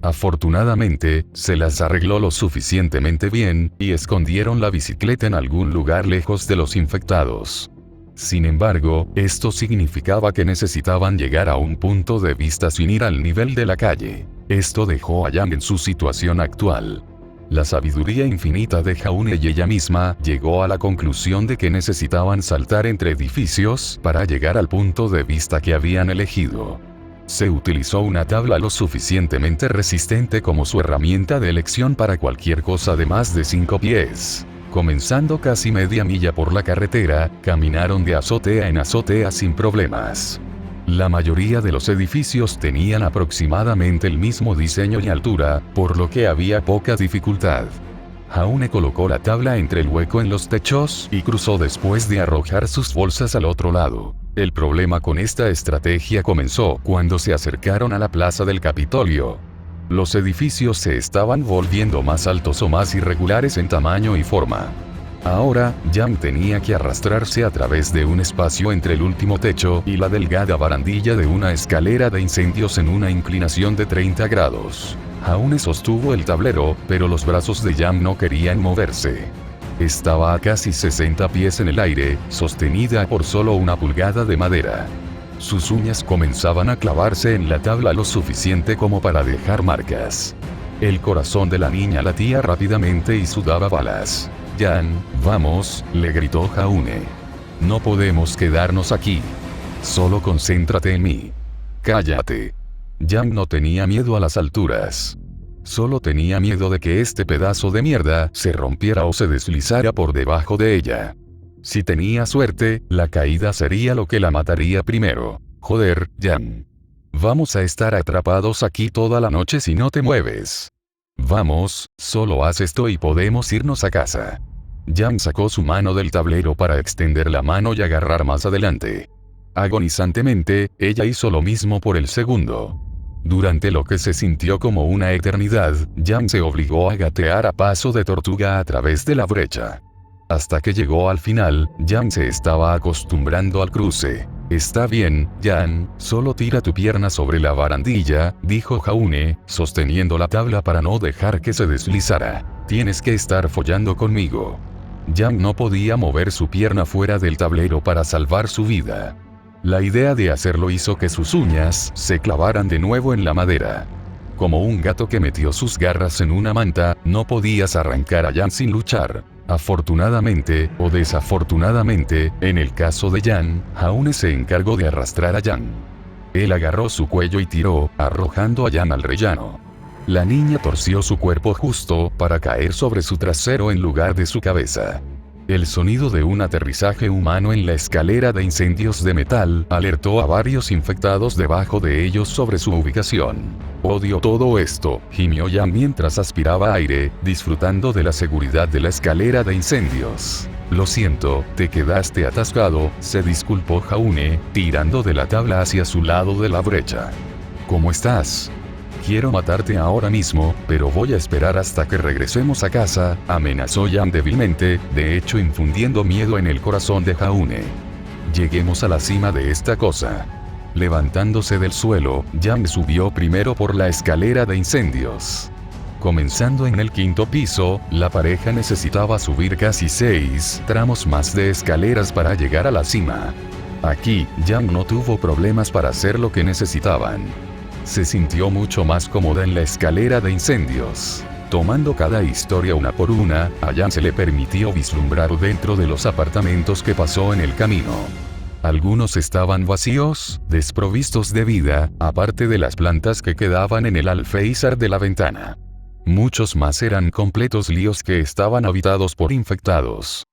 Afortunadamente, se las arregló lo suficientemente bien, y escondieron la bicicleta en algún lugar lejos de los infectados. Sin embargo, esto significaba que necesitaban llegar a un punto de vista sin ir al nivel de la calle. Esto dejó a Yang en su situación actual. La sabiduría infinita de Jaune y ella misma llegó a la conclusión de que necesitaban saltar entre edificios para llegar al punto de vista que habían elegido. Se utilizó una tabla lo suficientemente resistente como su herramienta de elección para cualquier cosa de más de 5 pies. Comenzando casi media milla por la carretera, caminaron de azotea en azotea sin problemas. La mayoría de los edificios tenían aproximadamente el mismo diseño y altura, por lo que había poca dificultad. Jaune colocó la tabla entre el hueco en los techos y cruzó después de arrojar sus bolsas al otro lado. El problema con esta estrategia comenzó cuando se acercaron a la plaza del Capitolio. Los edificios se estaban volviendo más altos o más irregulares en tamaño y forma. Ahora, Yang tenía que arrastrarse a través de un espacio entre el último techo y la delgada barandilla de una escalera de incendios en una inclinación de 30 grados. Jaune sostuvo el tablero, pero los brazos de Yang no querían moverse. Estaba a casi 60 pies en el aire, sostenida por solo una pulgada de madera. Sus uñas comenzaban a clavarse en la tabla lo suficiente como para dejar marcas. El corazón de la niña latía rápidamente y sudaba balas. Yang, vamos, le gritó Jaune. No podemos quedarnos aquí. Solo concéntrate en mí. Cállate. Yang no tenía miedo a las alturas. Solo tenía miedo de que este pedazo de mierda se rompiera o se deslizara por debajo de ella. Si tenía suerte, la caída sería lo que la mataría primero. Joder, Yang. Vamos a estar atrapados aquí toda la noche si no te mueves. Vamos, solo haz esto y podemos irnos a casa. Yang sacó su mano del tablero para extender la mano y agarrar más adelante. Agonizantemente, ella hizo lo mismo por el segundo. Durante lo que se sintió como una eternidad, Yang se obligó a gatear a paso de tortuga a través de la brecha. Hasta que llegó al final, Yang se estaba acostumbrando al cruce. Está bien, Yang, solo tira tu pierna sobre la barandilla, dijo Jaune, sosteniendo la tabla para no dejar que se deslizara. Tienes que estar follando conmigo. Yang no podía mover su pierna fuera del tablero para salvar su vida. La idea de hacerlo hizo que sus uñas se clavaran de nuevo en la madera. Como un gato que metió sus garras en una manta, no podías arrancar a Yang sin luchar. Afortunadamente, o desafortunadamente, en el caso de Jan, Jaune se encargó de arrastrar a Jan. Él agarró su cuello y tiró, arrojando a Jan al rellano. La niña torció su cuerpo justo para caer sobre su trasero en lugar de su cabeza. El sonido de un aterrizaje humano en la escalera de incendios de metal alertó a varios infectados debajo de ellos sobre su ubicación. Odio todo esto, gimió Jan mientras aspiraba aire, disfrutando de la seguridad de la escalera de incendios. Lo siento, te quedaste atascado, se disculpó Jaune, tirando de la tabla hacia su lado de la brecha. ¿Cómo estás? Quiero matarte ahora mismo, pero voy a esperar hasta que regresemos a casa, amenazó Jan débilmente, de hecho infundiendo miedo en el corazón de Jaune. Lleguemos a la cima de esta cosa. Levantándose del suelo, Jan subió primero por la escalera de incendios. Comenzando en el 5º piso, la pareja necesitaba subir casi 6 tramos más de escaleras para llegar a la cima. Aquí, Jan no tuvo problemas para hacer lo que necesitaban. Se sintió mucho más cómoda en la escalera de incendios. Tomando cada historia una por una, a Jan se le permitió vislumbrar dentro de los apartamentos que pasó en el camino. Algunos estaban vacíos, desprovistos de vida, aparte de las plantas que quedaban en el alféizar de la ventana. Muchos más eran completos líos que estaban habitados por infectados.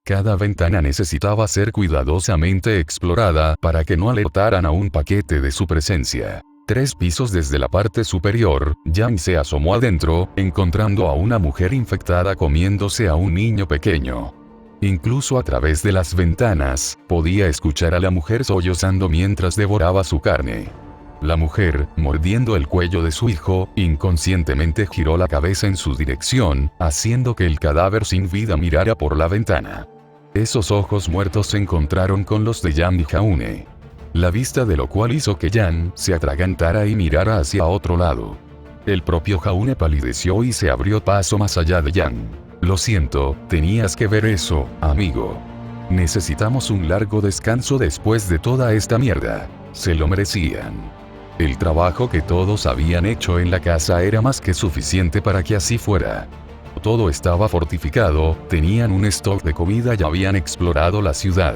Cada ventana necesitaba ser cuidadosamente explorada para que no alertaran a un paquete de su presencia. 3 pisos desde la parte superior, Jan se asomó adentro, encontrando a una mujer infectada comiéndose a un niño pequeño. Incluso a través de las ventanas, podía escuchar a la mujer sollozando mientras devoraba su carne. La mujer, mordiendo el cuello de su hijo, inconscientemente giró la cabeza en su dirección, haciendo que el cadáver sin vida mirara por la ventana. Esos ojos muertos se encontraron con los de Jan y Jaune. La vista de lo cual hizo que Jan se atragantara y mirara hacia otro lado. El propio Jaune palideció y se abrió paso más allá de Jan. Lo siento, tenías que ver eso, amigo. Necesitamos un largo descanso después de toda esta mierda. Se lo merecían. El trabajo que todos habían hecho en la casa era más que suficiente para que así fuera. Todo estaba fortificado, tenían un stock de comida y habían explorado la ciudad.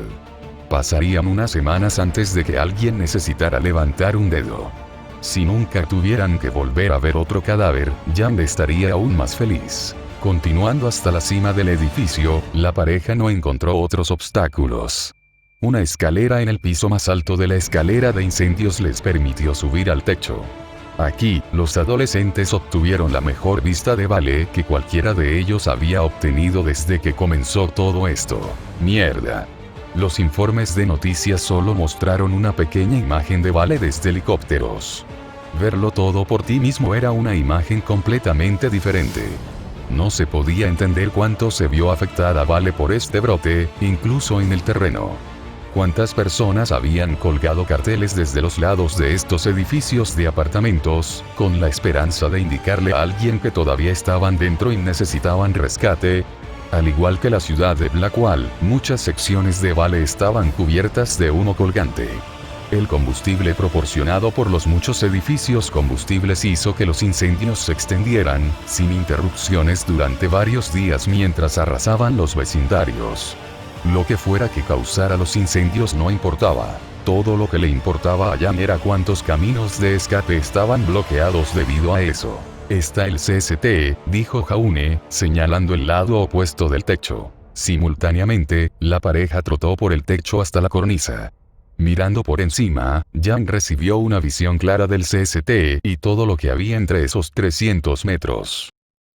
Pasarían unas semanas antes de que alguien necesitara levantar un dedo. Si nunca tuvieran que volver a ver otro cadáver, Jan estaría aún más feliz. Continuando hasta la cima del edificio, la pareja no encontró otros obstáculos. Una escalera en el piso más alto de la escalera de incendios les permitió subir al techo. Aquí, los adolescentes obtuvieron la mejor vista de Vale que cualquiera de ellos había obtenido desde que comenzó todo esto. Mierda. Los informes de noticias solo mostraron una pequeña imagen de Vale desde helicópteros. Verlo todo por ti mismo era una imagen completamente diferente. No se podía entender cuánto se vio afectada Vale por este brote, incluso en el terreno. Cuántas personas habían colgado carteles desde los lados de estos edificios de apartamentos, con la esperanza de indicarle a alguien que todavía estaban dentro y necesitaban rescate. Al igual que la ciudad de Blackwall, muchas secciones de Vale estaban cubiertas de humo colgante. El combustible proporcionado por los muchos edificios combustibles hizo que los incendios se extendieran, sin interrupciones durante varios días mientras arrasaban los vecindarios. Lo que fuera que causara los incendios no importaba. Todo lo que le importaba a Jan era cuántos caminos de escape estaban bloqueados debido a eso. Está el CST, dijo Jaune, señalando el lado opuesto del techo. Simultáneamente, la pareja trotó por el techo hasta la cornisa. Mirando por encima, Jan recibió una visión clara del CST y todo lo que había entre esos 300 metros.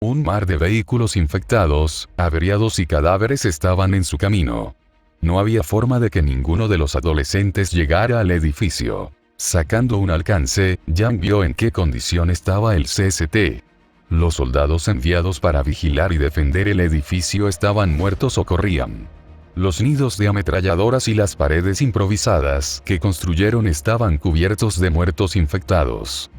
Un mar de vehículos infectados, averiados y cadáveres estaban en su camino. No había forma de que ninguno de los adolescentes llegara al edificio. Sacando un alcance, Jan vio en qué condición estaba el CST. Los soldados enviados para vigilar y defender el edificio estaban muertos o corrían. Los nidos de ametralladoras y las paredes improvisadas que construyeron estaban cubiertos de muertos infectados.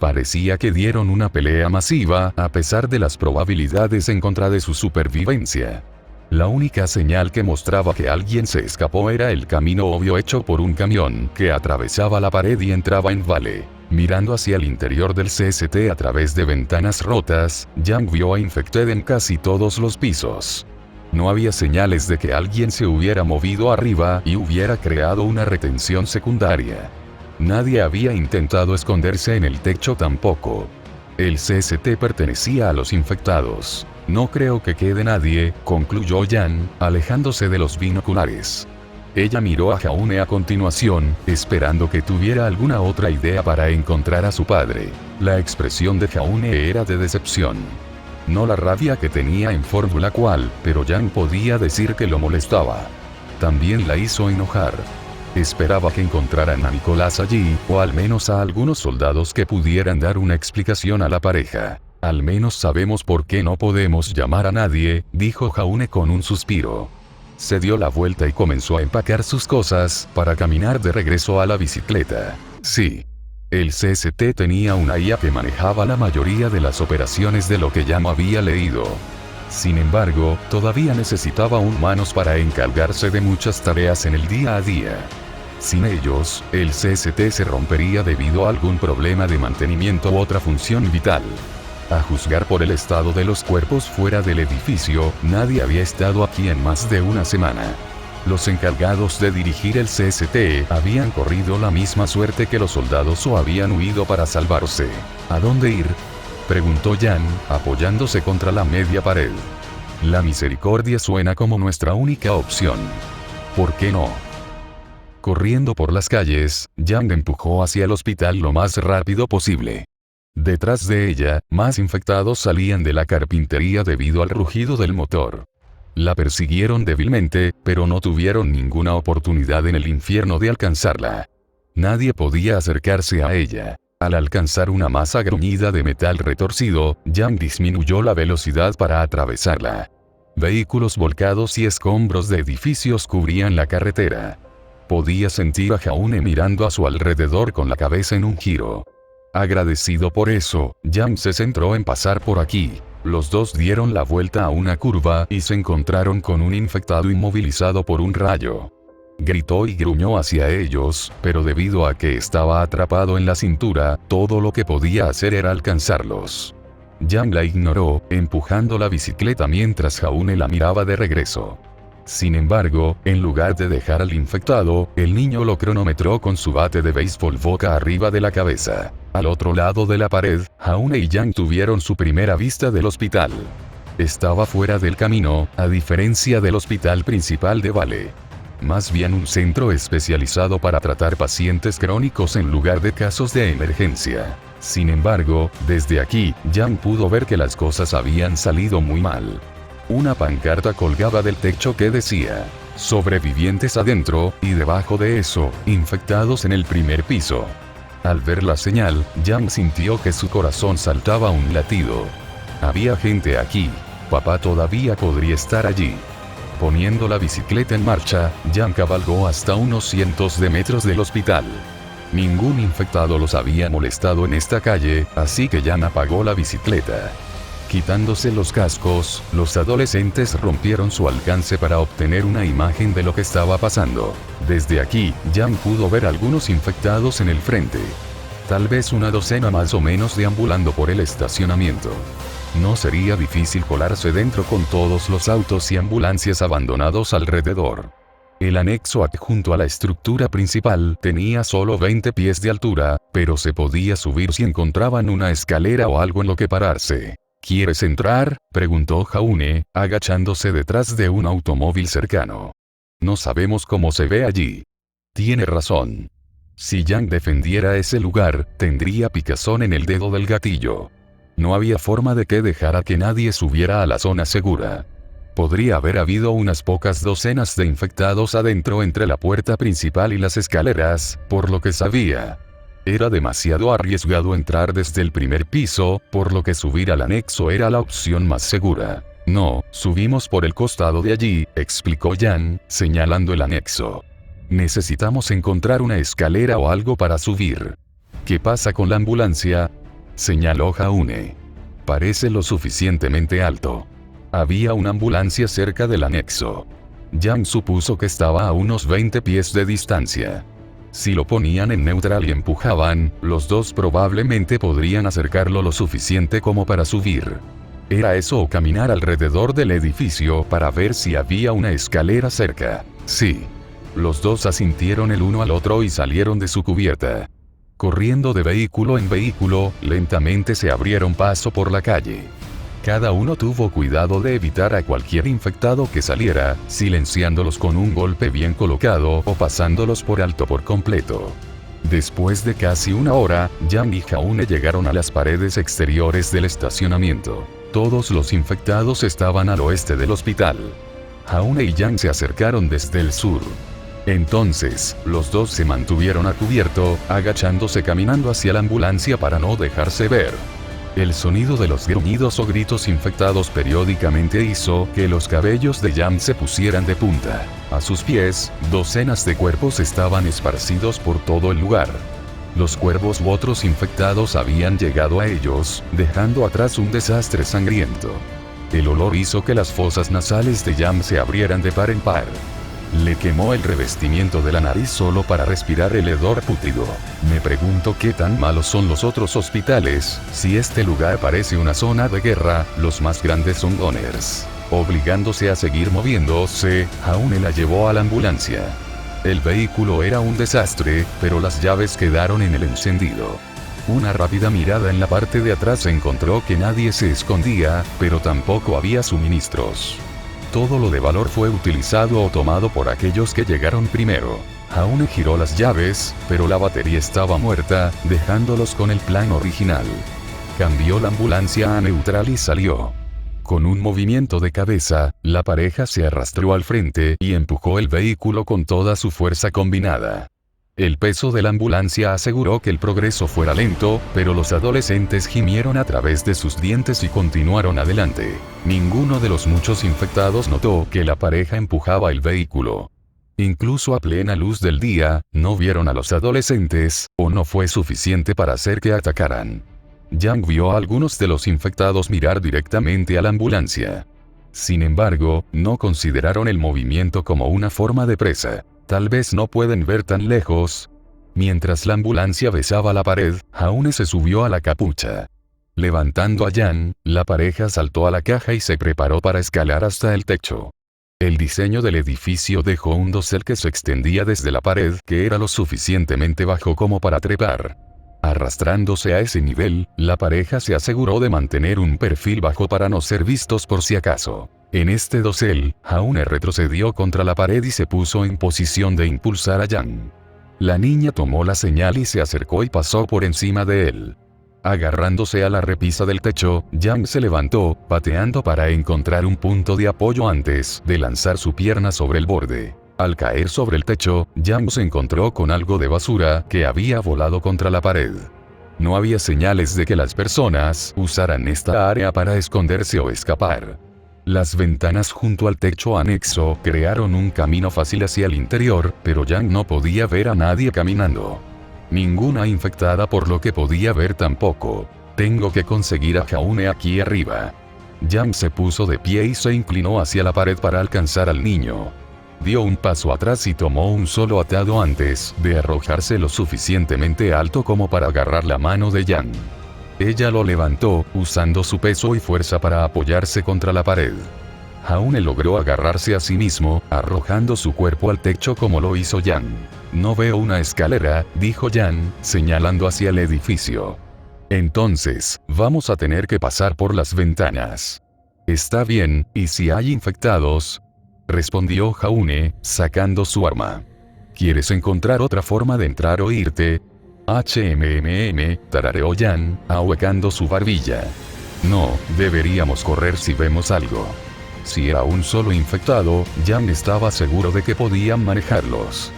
Parecía que dieron una pelea masiva, a pesar de las probabilidades en contra de su supervivencia. La única señal que mostraba que alguien se escapó era el camino obvio hecho por un camión que atravesaba la pared y entraba en Vale. Mirando hacia el interior del CST a través de ventanas rotas, Jan vio a Infected en casi todos los pisos. No había señales de que alguien se hubiera movido arriba y hubiera creado una retención secundaria. Nadie había intentado esconderse en el techo tampoco. El CST pertenecía a los infectados. No creo que quede nadie, concluyó Jan, alejándose de los binoculares. Ella miró a Jaune a continuación, esperando que tuviera alguna otra idea para encontrar a su padre. La expresión de Jaune era de decepción. No la rabia que tenía en Fórmula Cual, pero Jan podía decir que lo molestaba. También la hizo enojar. Esperaba que encontraran a Nicolás allí, o al menos a algunos soldados que pudieran dar una explicación a la pareja. Al menos sabemos por qué no podemos llamar a nadie, dijo Jaune con un suspiro. Se dio la vuelta y comenzó a empacar sus cosas, para caminar de regreso a la bicicleta. Sí. El CST tenía una IA que manejaba la mayoría de las operaciones de lo que Jan había leído. Sin embargo, todavía necesitaba humanos para encargarse de muchas tareas en el día a día. Sin ellos, el CST se rompería debido a algún problema de mantenimiento u otra función vital. A juzgar por el estado de los cuerpos fuera del edificio, nadie había estado aquí en más de una semana. Los encargados de dirigir el CST habían corrido la misma suerte que los soldados o habían huido para salvarse. ¿A dónde ir?, preguntó Jan, apoyándose contra la media pared. La misericordia suena como nuestra única opción. ¿Por qué no? Corriendo por las calles, Jan empujó hacia el hospital lo más rápido posible. Detrás de ella, más infectados salían de la carpintería debido al rugido del motor. La persiguieron débilmente, pero no tuvieron ninguna oportunidad en el infierno de alcanzarla. Nadie podía acercarse a ella. Al alcanzar una masa gruñida de metal retorcido, Jan disminuyó la velocidad para atravesarla. Vehículos volcados y escombros de edificios cubrían la carretera. Podía sentir a Jaune mirando a su alrededor con la cabeza en un giro. Agradecido por eso, Jan se centró en pasar por aquí. Los dos dieron la vuelta a una curva y se encontraron con un infectado inmovilizado por un rayo. Gritó y gruñó hacia ellos, pero debido a que estaba atrapado en la cintura, todo lo que podía hacer era alcanzarlos. Jan la ignoró, empujando la bicicleta mientras Jaune la miraba de regreso. Sin embargo, en lugar de dejar al infectado, el niño lo cronometró con su bate de béisbol boca arriba de la cabeza. Al otro lado de la pared, Jaune y Jan tuvieron su primera vista del hospital. Estaba fuera del camino, a diferencia del hospital principal de Vale. Más bien un centro especializado para tratar pacientes crónicos en lugar de casos de emergencia. Sin embargo, desde aquí, Jan pudo ver que las cosas habían salido muy mal. Una pancarta colgaba del techo que decía: sobrevivientes adentro, y debajo de eso, infectados en el primer piso. Al ver la señal, Jan sintió que su corazón saltaba un latido. Había gente aquí. Papá todavía podría estar allí. Poniendo la bicicleta en marcha, Jan cabalgó hasta unos cientos de metros del hospital. Ningún infectado los había molestado en esta calle, así que Jan apagó la bicicleta. Quitándose los cascos, los adolescentes rompieron su alcance para obtener una imagen de lo que estaba pasando. Desde aquí, Jan pudo ver algunos infectados en el frente. Tal vez una docena más o menos deambulando por el estacionamiento. No sería difícil colarse dentro con todos los autos y ambulancias abandonados alrededor. El anexo adjunto a la estructura principal tenía solo 20 pies de altura, pero se podía subir si encontraban una escalera o algo en lo que pararse. ¿Quieres entrar?, preguntó Jaune, agachándose detrás de un automóvil cercano. No sabemos cómo se ve allí. Tiene razón. Si Jan defendiera ese lugar, tendría picazón en el dedo del gatillo. No había forma de que dejara que nadie subiera a la zona segura. Podría haber habido unas pocas docenas de infectados adentro entre la puerta principal y las escaleras, por lo que sabía. Era demasiado arriesgado entrar desde el primer piso, por lo que subir al anexo era la opción más segura. No, subimos por el costado de allí, explicó Jan, señalando el anexo. Necesitamos encontrar una escalera o algo para subir. ¿Qué pasa con la ambulancia?, señaló Jaune. Parece lo suficientemente alto. Había una ambulancia cerca del anexo. Jan supuso que estaba a unos 20 pies de distancia. Si lo ponían en neutral y empujaban, los dos probablemente podrían acercarlo lo suficiente como para subir. Era eso o caminar alrededor del edificio para ver si había una escalera cerca. Sí. Los dos asintieron el uno al otro y salieron de su cubierta. Corriendo de vehículo en vehículo, lentamente se abrieron paso por la calle. Cada uno tuvo cuidado de evitar a cualquier infectado que saliera, silenciándolos con un golpe bien colocado o pasándolos por alto por completo. Después de casi una hora, Yang y Jaune llegaron a las paredes exteriores del estacionamiento. Todos los infectados estaban al oeste del hospital. Jaune y Yang se acercaron desde el sur. Entonces, los dos se mantuvieron a cubierto, agachándose caminando hacia la ambulancia para no dejarse ver. El sonido de los gruñidos o gritos infectados periódicamente hizo que los cabellos de Yang se pusieran de punta. A sus pies, docenas de cuerpos estaban esparcidos por todo el lugar. Los cuervos u otros infectados habían llegado a ellos, dejando atrás un desastre sangriento. El olor hizo que las fosas nasales de Yang se abrieran de par en par. Le quemó el revestimiento de la nariz solo para respirar el hedor pútrido. Me pregunto qué tan malos son los otros hospitales. Si este lugar parece una zona de guerra, los más grandes son Gunners. Obligándose a seguir moviéndose, Jaune la llevó a la ambulancia. El vehículo era un desastre, pero las llaves quedaron en el encendido. Una rápida mirada en la parte de atrás encontró que nadie se escondía, pero tampoco había suministros. Todo lo de valor fue utilizado o tomado por aquellos que llegaron primero. Jaune giró las llaves, pero la batería estaba muerta, dejándolos con el plan original. Cambió la ambulancia a neutral y salió. Con un movimiento de cabeza, la pareja se arrastró al frente y empujó el vehículo con toda su fuerza combinada. El peso de la ambulancia aseguró que el progreso fuera lento, pero los adolescentes gimieron a través de sus dientes y continuaron adelante. Ninguno de los muchos infectados notó que la pareja empujaba el vehículo. Incluso a plena luz del día, no vieron a los adolescentes, o no fue suficiente para hacer que atacaran. Yang vio a algunos de los infectados mirar directamente a la ambulancia. Sin embargo, no consideraron el movimiento como una forma de presa. Tal vez no pueden ver tan lejos. Mientras la ambulancia besaba la pared, Jaune se subió a la capucha. Levantando a Yang, la pareja saltó a la caja y se preparó para escalar hasta el techo. El diseño del edificio dejó un dosel que se extendía desde la pared, que era lo suficientemente bajo como para trepar. Arrastrándose a ese nivel, la pareja se aseguró de mantener un perfil bajo para no ser vistos por si acaso. En este dosel, Jaune retrocedió contra la pared y se puso en posición de impulsar a Yang. La niña tomó la señal y se acercó y pasó por encima de él. Agarrándose a la repisa del techo, Yang se levantó, pateando para encontrar un punto de apoyo antes de lanzar su pierna sobre el borde. Al caer sobre el techo, Yang se encontró con algo de basura que había volado contra la pared. No había señales de que las personas usaran esta área para esconderse o escapar. Las ventanas junto al techo anexo crearon un camino fácil hacia el interior, pero Yang no podía ver a nadie caminando. Ninguna infectada por lo que podía ver tampoco. Tengo que conseguir a Jaune aquí arriba. Yang se puso de pie y se inclinó hacia la pared para alcanzar al niño. Dio un paso atrás y tomó un solo atado antes de arrojarse lo suficientemente alto como para agarrar la mano de Yang. Ella lo levantó, usando su peso y fuerza para apoyarse contra la pared. Jaune logró agarrarse a sí mismo, arrojando su cuerpo al techo como lo hizo Yang. No veo una escalera, dijo Yang, señalando hacia el edificio. Entonces, vamos a tener que pasar por las ventanas. Está bien, ¿y si hay infectados? Respondió Jaune, sacando su arma. ¿Quieres encontrar otra forma de entrar o irte? Tarareó Yang, ahuecando su barbilla. No, deberíamos correr si vemos algo. Si era un solo infectado, Yang estaba seguro de que podían manejarlos.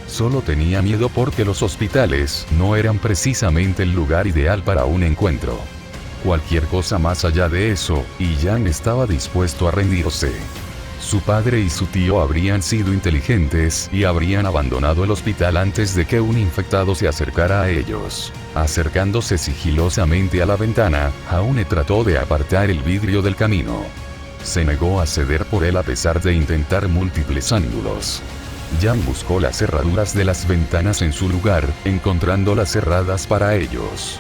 Solo tenía miedo porque los hospitales no eran precisamente el lugar ideal para un encuentro. Cualquier cosa más allá de eso, y Yang estaba dispuesto a rendirse. Su padre y su tío habrían sido inteligentes y habrían abandonado el hospital antes de que un infectado se acercara a ellos. Acercándose sigilosamente a la ventana, Jaune trató de apartar el vidrio del camino. Se negó a ceder por él a pesar de intentar múltiples ángulos. Yang buscó las cerraduras de las ventanas en su lugar, encontrándolas cerradas para ellos.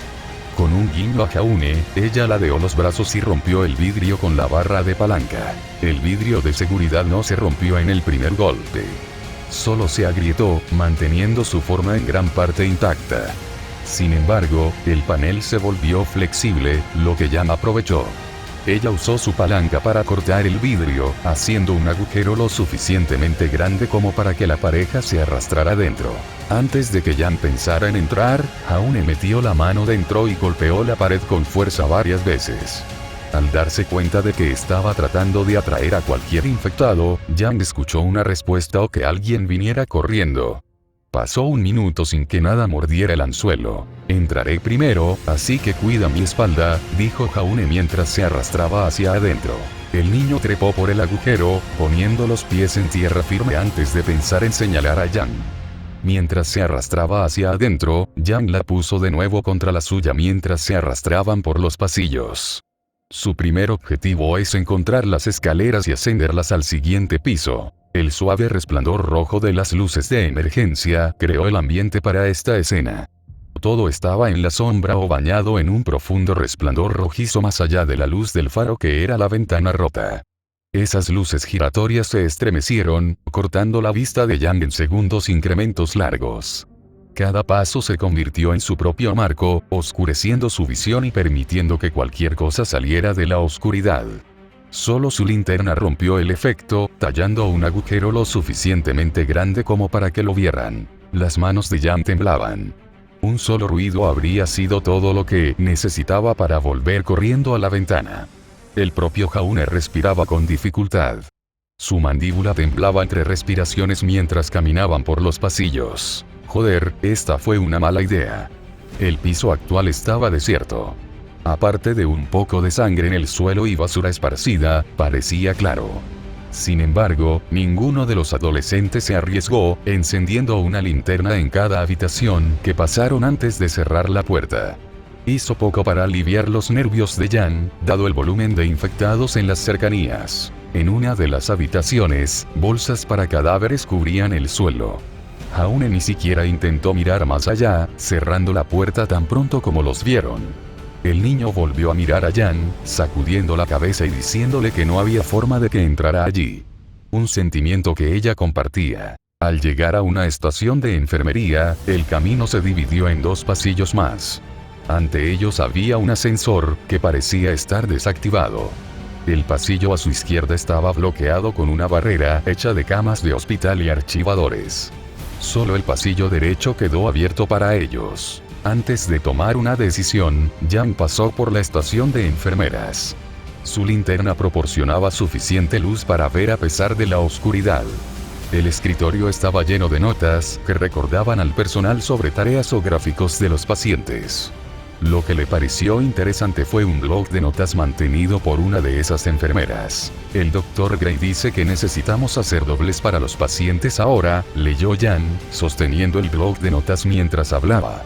Con un guiño a Jaune, ella ladeó los brazos y rompió el vidrio con la barra de palanca. El vidrio de seguridad no se rompió en el primer golpe. Solo se agrietó, manteniendo su forma en gran parte intacta. Sin embargo, el panel se volvió flexible, lo que Jan aprovechó. Ella usó su palanca para cortar el vidrio, haciendo un agujero lo suficientemente grande como para que la pareja se arrastrara dentro. Antes de que Jan pensara en entrar, Jaune metió la mano dentro y golpeó la pared con fuerza varias veces. Al darse cuenta de que estaba tratando de atraer a cualquier infectado, Jan escuchó una respuesta o que alguien viniera corriendo. Pasó un minuto sin que nada mordiera el anzuelo. Entraré primero, así que cuida mi espalda, dijo Jaune mientras se arrastraba hacia adentro. El niño trepó por el agujero, poniendo los pies en tierra firme antes de pensar en señalar a Jan. Mientras se arrastraba hacia adentro, Jan la puso de nuevo contra la suya mientras se arrastraban por los pasillos. Su primer objetivo es encontrar las escaleras y ascenderlas al siguiente piso. El suave resplandor rojo de las luces de emergencia creó el ambiente para esta escena. Todo estaba en la sombra o bañado en un profundo resplandor rojizo más allá de la luz del faro que era la ventana rota. Esas luces giratorias se estremecieron, cortando la vista de Jan en segundos incrementos largos. Cada paso se convirtió en su propio marco, oscureciendo su visión y permitiendo que cualquier cosa saliera de la oscuridad. Solo su linterna rompió el efecto, tallando un agujero lo suficientemente grande como para que lo vieran. Las manos de Jan temblaban. Un solo ruido habría sido todo lo que necesitaba para volver corriendo a la ventana. El propio Jaune respiraba con dificultad. Su mandíbula temblaba entre respiraciones mientras caminaban por los pasillos. Joder, esta fue una mala idea. El piso actual estaba desierto. Aparte de un poco de sangre en el suelo y basura esparcida, parecía claro. Sin embargo, ninguno de los adolescentes se arriesgó, encendiendo una linterna en cada habitación que pasaron antes de cerrar la puerta. Hizo poco para aliviar los nervios de Jan, dado el volumen de infectados en las cercanías. En una de las habitaciones, bolsas para cadáveres cubrían el suelo. Jaune ni siquiera intentó mirar más allá, cerrando la puerta tan pronto como los vieron. El niño volvió a mirar a Jan, sacudiendo la cabeza y diciéndole que no había forma de que entrara allí. Un sentimiento que ella compartía. Al llegar a una estación de enfermería, el camino se dividió en dos pasillos más. Ante ellos había un ascensor, que parecía estar desactivado. El pasillo a su izquierda estaba bloqueado con una barrera hecha de camas de hospital y archivadores. Solo el pasillo derecho quedó abierto para ellos. Antes de tomar una decisión, Jan pasó por la estación de enfermeras. Su linterna proporcionaba suficiente luz para ver a pesar de la oscuridad. El escritorio estaba lleno de notas que recordaban al personal sobre tareas o gráficos de los pacientes. Lo que le pareció interesante fue un blog de notas mantenido por una de esas enfermeras. El Dr. Gray dice que necesitamos hacer dobles para los pacientes ahora, leyó Jan, sosteniendo el blog de notas mientras hablaba.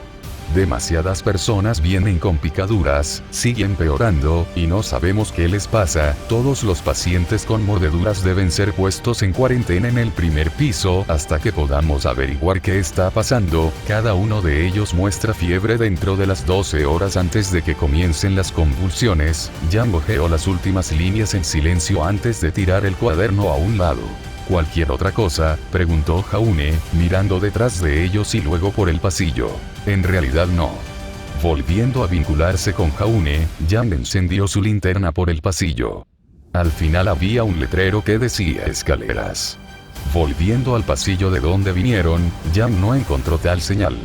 Demasiadas personas vienen con picaduras, siguen empeorando, y no sabemos qué les pasa. Todos los pacientes con mordeduras deben ser puestos en cuarentena en el primer piso hasta que podamos averiguar qué está pasando. Cada uno de ellos muestra fiebre dentro de las 12 horas antes de que comiencen las convulsiones. Jan hojeó las últimas líneas en silencio antes de tirar el cuaderno a un lado. ¿Cualquier otra cosa?, preguntó Jaune, mirando detrás de ellos y luego por el pasillo. En realidad no. Volviendo a vincularse con Jaune, Jan encendió su linterna por el pasillo. Al final había un letrero que decía escaleras. Volviendo al pasillo de donde vinieron, Jan no encontró tal señal.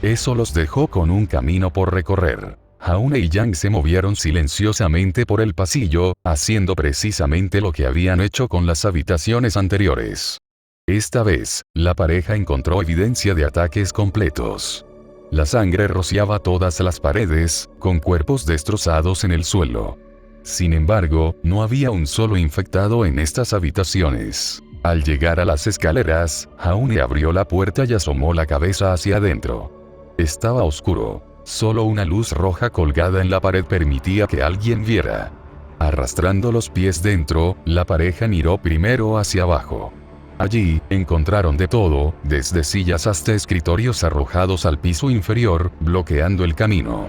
Eso los dejó con un camino por recorrer. Jaune y Jan se movieron silenciosamente por el pasillo, haciendo precisamente lo que habían hecho con las habitaciones anteriores. Esta vez, la pareja encontró evidencia de ataques completos. La sangre rociaba todas las paredes, con cuerpos destrozados en el suelo. Sin embargo, no había un solo infectado en estas habitaciones. Al llegar a las escaleras, Jaune abrió la puerta y asomó la cabeza hacia adentro. Estaba oscuro. Solo una luz roja colgada en la pared permitía que alguien viera. Arrastrando los pies dentro, la pareja miró primero hacia abajo. Allí, encontraron de todo, desde sillas hasta escritorios arrojados al piso inferior, bloqueando el camino.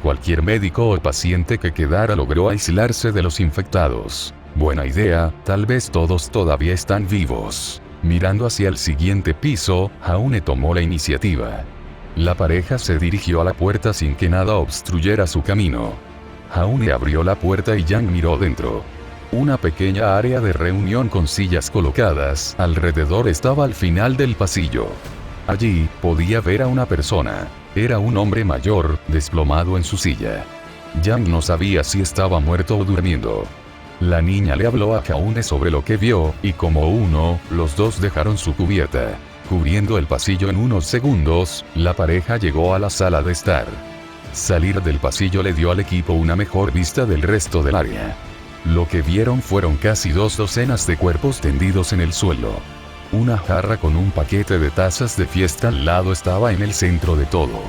cualquier médico o paciente que quedara logró aislarse de los infectados. Buena idea, tal vez todos todavía están vivos. Mirando hacia el siguiente piso, Jaune tomó la iniciativa. La pareja se dirigió a la puerta sin que nada obstruyera su camino. Jaune abrió la puerta y Yang miró dentro. Una pequeña área de reunión con sillas colocadas alrededor estaba al final del pasillo. Allí, podía ver a una persona. Era un hombre mayor, desplomado en su silla. Yang no sabía si estaba muerto o durmiendo. La niña le habló a Jaune sobre lo que vio, y como uno, los dos dejaron su cubierta. Cubriendo el pasillo en unos segundos, la pareja llegó a la sala de estar. Salir del pasillo le dio al equipo una mejor vista del resto del área. Lo que vieron fueron casi 2 docenas de cuerpos tendidos en el suelo. Una jarra con un paquete de tazas de fiesta al lado estaba en el centro de todo.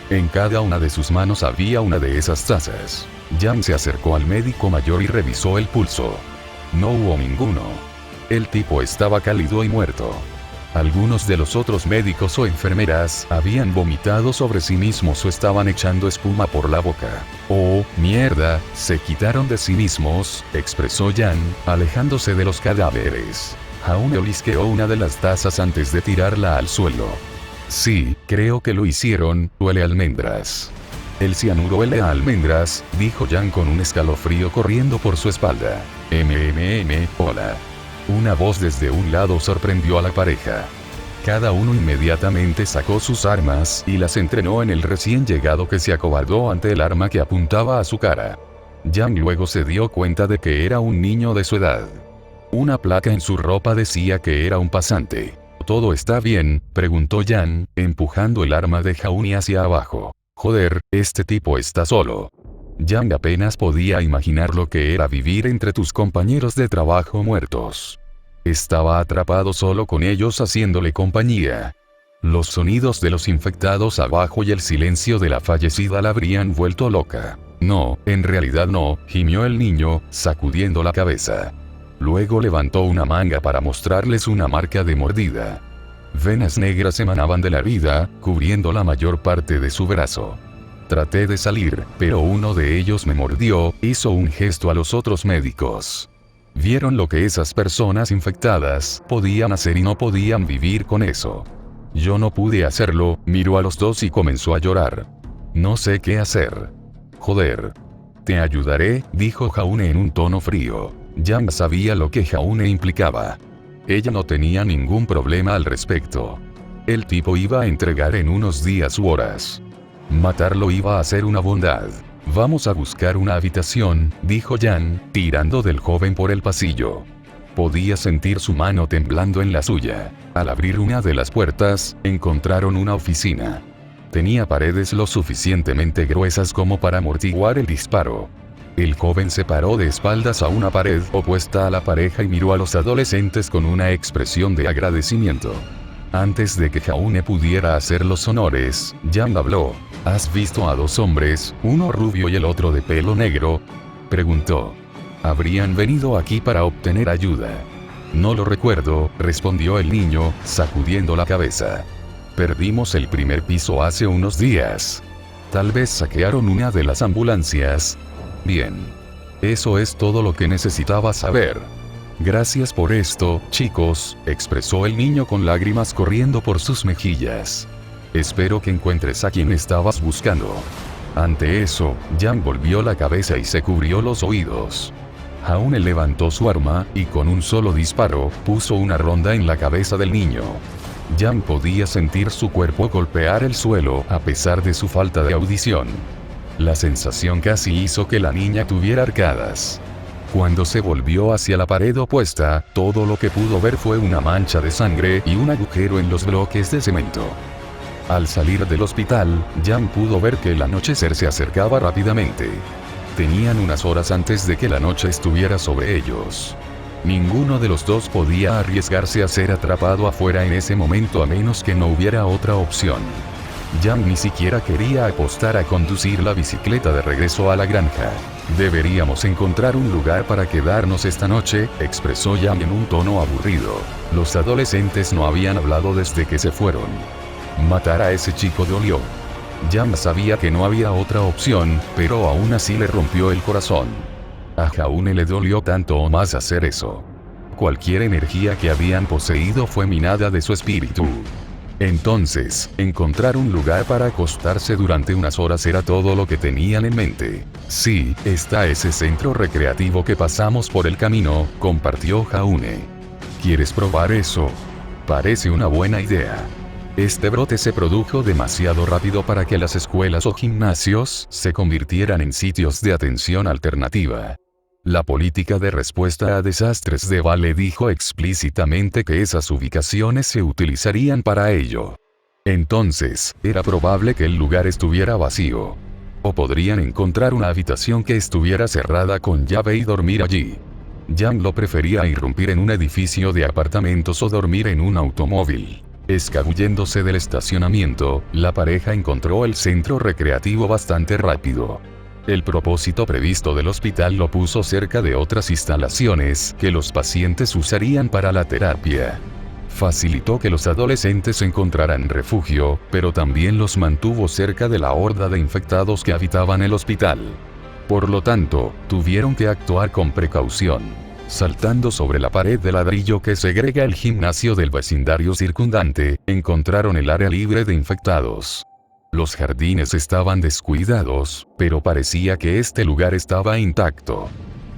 En cada una de sus manos había una de esas tazas. Yang se acercó al médico mayor y revisó el pulso. No hubo ninguno. El tipo estaba cálido y muerto. Algunos de los otros médicos o enfermeras habían vomitado sobre sí mismos o estaban echando espuma por la boca. «Oh, mierda, se quitaron de sí mismos», expresó Yang, alejándose de los cadáveres. Jaune olisqueó una de las tazas antes de tirarla al suelo. «Sí, creo que lo hicieron, huele a almendras». «El cianuro huele a almendras», dijo Yang con un escalofrío corriendo por su espalda. Hola. Una voz desde un lado sorprendió a la pareja. Cada uno inmediatamente sacó sus armas y las entrenó en el recién llegado que se acobardó ante el arma que apuntaba a su cara. Yang luego se dio cuenta de que era un niño de su edad. Una placa en su ropa decía que era un pasante. ¿Todo está bien?, preguntó Yang, empujando el arma de Jaune hacia abajo. Joder, este tipo está solo. Yang apenas podía imaginar lo que era vivir entre tus compañeros de trabajo muertos. Estaba atrapado solo con ellos haciéndole compañía. Los sonidos de los infectados abajo y el silencio de la fallecida la habrían vuelto loca. No, en realidad no, gimió el niño, sacudiendo la cabeza. Luego levantó una manga para mostrarles una marca de mordida. Venas negras emanaban de la herida, cubriendo la mayor parte de su brazo. Traté de salir, pero uno de ellos me mordió, hizo un gesto a los otros médicos. Vieron lo que esas personas infectadas podían hacer y no podían vivir con eso. Yo no pude hacerlo, miró a los dos y comenzó a llorar. No sé qué hacer. Joder. Te ayudaré, dijo Jaune en un tono frío. Yang sabía lo que Jaune implicaba. Ella no tenía ningún problema al respecto. El tipo iba a entregar en unos días u horas. Matarlo iba a ser una bondad. Vamos a buscar una habitación, dijo Yang, tirando del joven por el pasillo. Podía sentir su mano temblando en la suya. Al abrir una de las puertas, encontraron una oficina. Tenía paredes lo suficientemente gruesas como para amortiguar el disparo. El joven se paró de espaldas a una pared opuesta a la pareja y miró a los adolescentes con una expresión de agradecimiento. Antes de que Jaune pudiera hacer los honores, Yang habló. ¿Has visto a 2 hombres, uno rubio y el otro de pelo negro?, preguntó. Habrían venido aquí para obtener ayuda. No lo recuerdo, respondió el niño, sacudiendo la cabeza. Perdimos el primer piso hace unos días. Tal vez saquearon una de las ambulancias. Bien. Eso es todo lo que necesitaba saber. Gracias por esto, chicos, expresó el niño con lágrimas corriendo por sus mejillas. Espero que encuentres a quien estabas buscando. Ante eso, Yang volvió la cabeza y se cubrió los oídos. Jaune levantó su arma, y con un solo disparo, puso una ronda en la cabeza del niño. Yang podía sentir su cuerpo golpear el suelo a pesar de su falta de audición. La sensación casi hizo que la niña tuviera arcadas. Cuando se volvió hacia la pared opuesta, todo lo que pudo ver fue una mancha de sangre y un agujero en los bloques de cemento. Al salir del hospital, Yang pudo ver que el anochecer se acercaba rápidamente. Tenían unas horas antes de que la noche estuviera sobre ellos. Ninguno de los dos podía arriesgarse a ser atrapado afuera en ese momento a menos que no hubiera otra opción. Yang ni siquiera quería apostar a conducir la bicicleta de regreso a la granja. Deberíamos encontrar un lugar para quedarnos esta noche, expresó Yang en un tono aburrido. Los adolescentes no habían hablado desde que se fueron. Matar a ese chico dolió. Yang sabía que no había otra opción, pero aún así le rompió el corazón. A Jaune le dolió tanto o más hacer eso. Cualquier energía que habían poseído fue minada de su espíritu. Entonces, encontrar un lugar para acostarse durante unas horas era todo lo que tenían en mente. Sí, está ese centro recreativo que pasamos por el camino, compartió Jaune. ¿Quieres probar eso? Parece una buena idea. Este brote se produjo demasiado rápido para que las escuelas o gimnasios se convirtieran en sitios de atención alternativa. La política de respuesta a desastres de Vale dijo explícitamente que esas ubicaciones se utilizarían para ello. Entonces, era probable que el lugar estuviera vacío. O podrían encontrar una habitación que estuviera cerrada con llave y dormir allí. Yang lo prefería a irrumpir en un edificio de apartamentos o dormir en un automóvil. Escabulléndose del estacionamiento, la pareja encontró el centro recreativo bastante rápido. El propósito previsto del hospital lo puso cerca de otras instalaciones que los pacientes usarían para la terapia. Facilitó que los adolescentes encontraran refugio, pero también los mantuvo cerca de la horda de infectados que habitaban el hospital. Por lo tanto, tuvieron que actuar con precaución. Saltando sobre la pared de ladrillo que segrega el gimnasio del vecindario circundante, encontraron el área libre de infectados. Los jardines estaban descuidados, pero parecía que este lugar estaba intacto.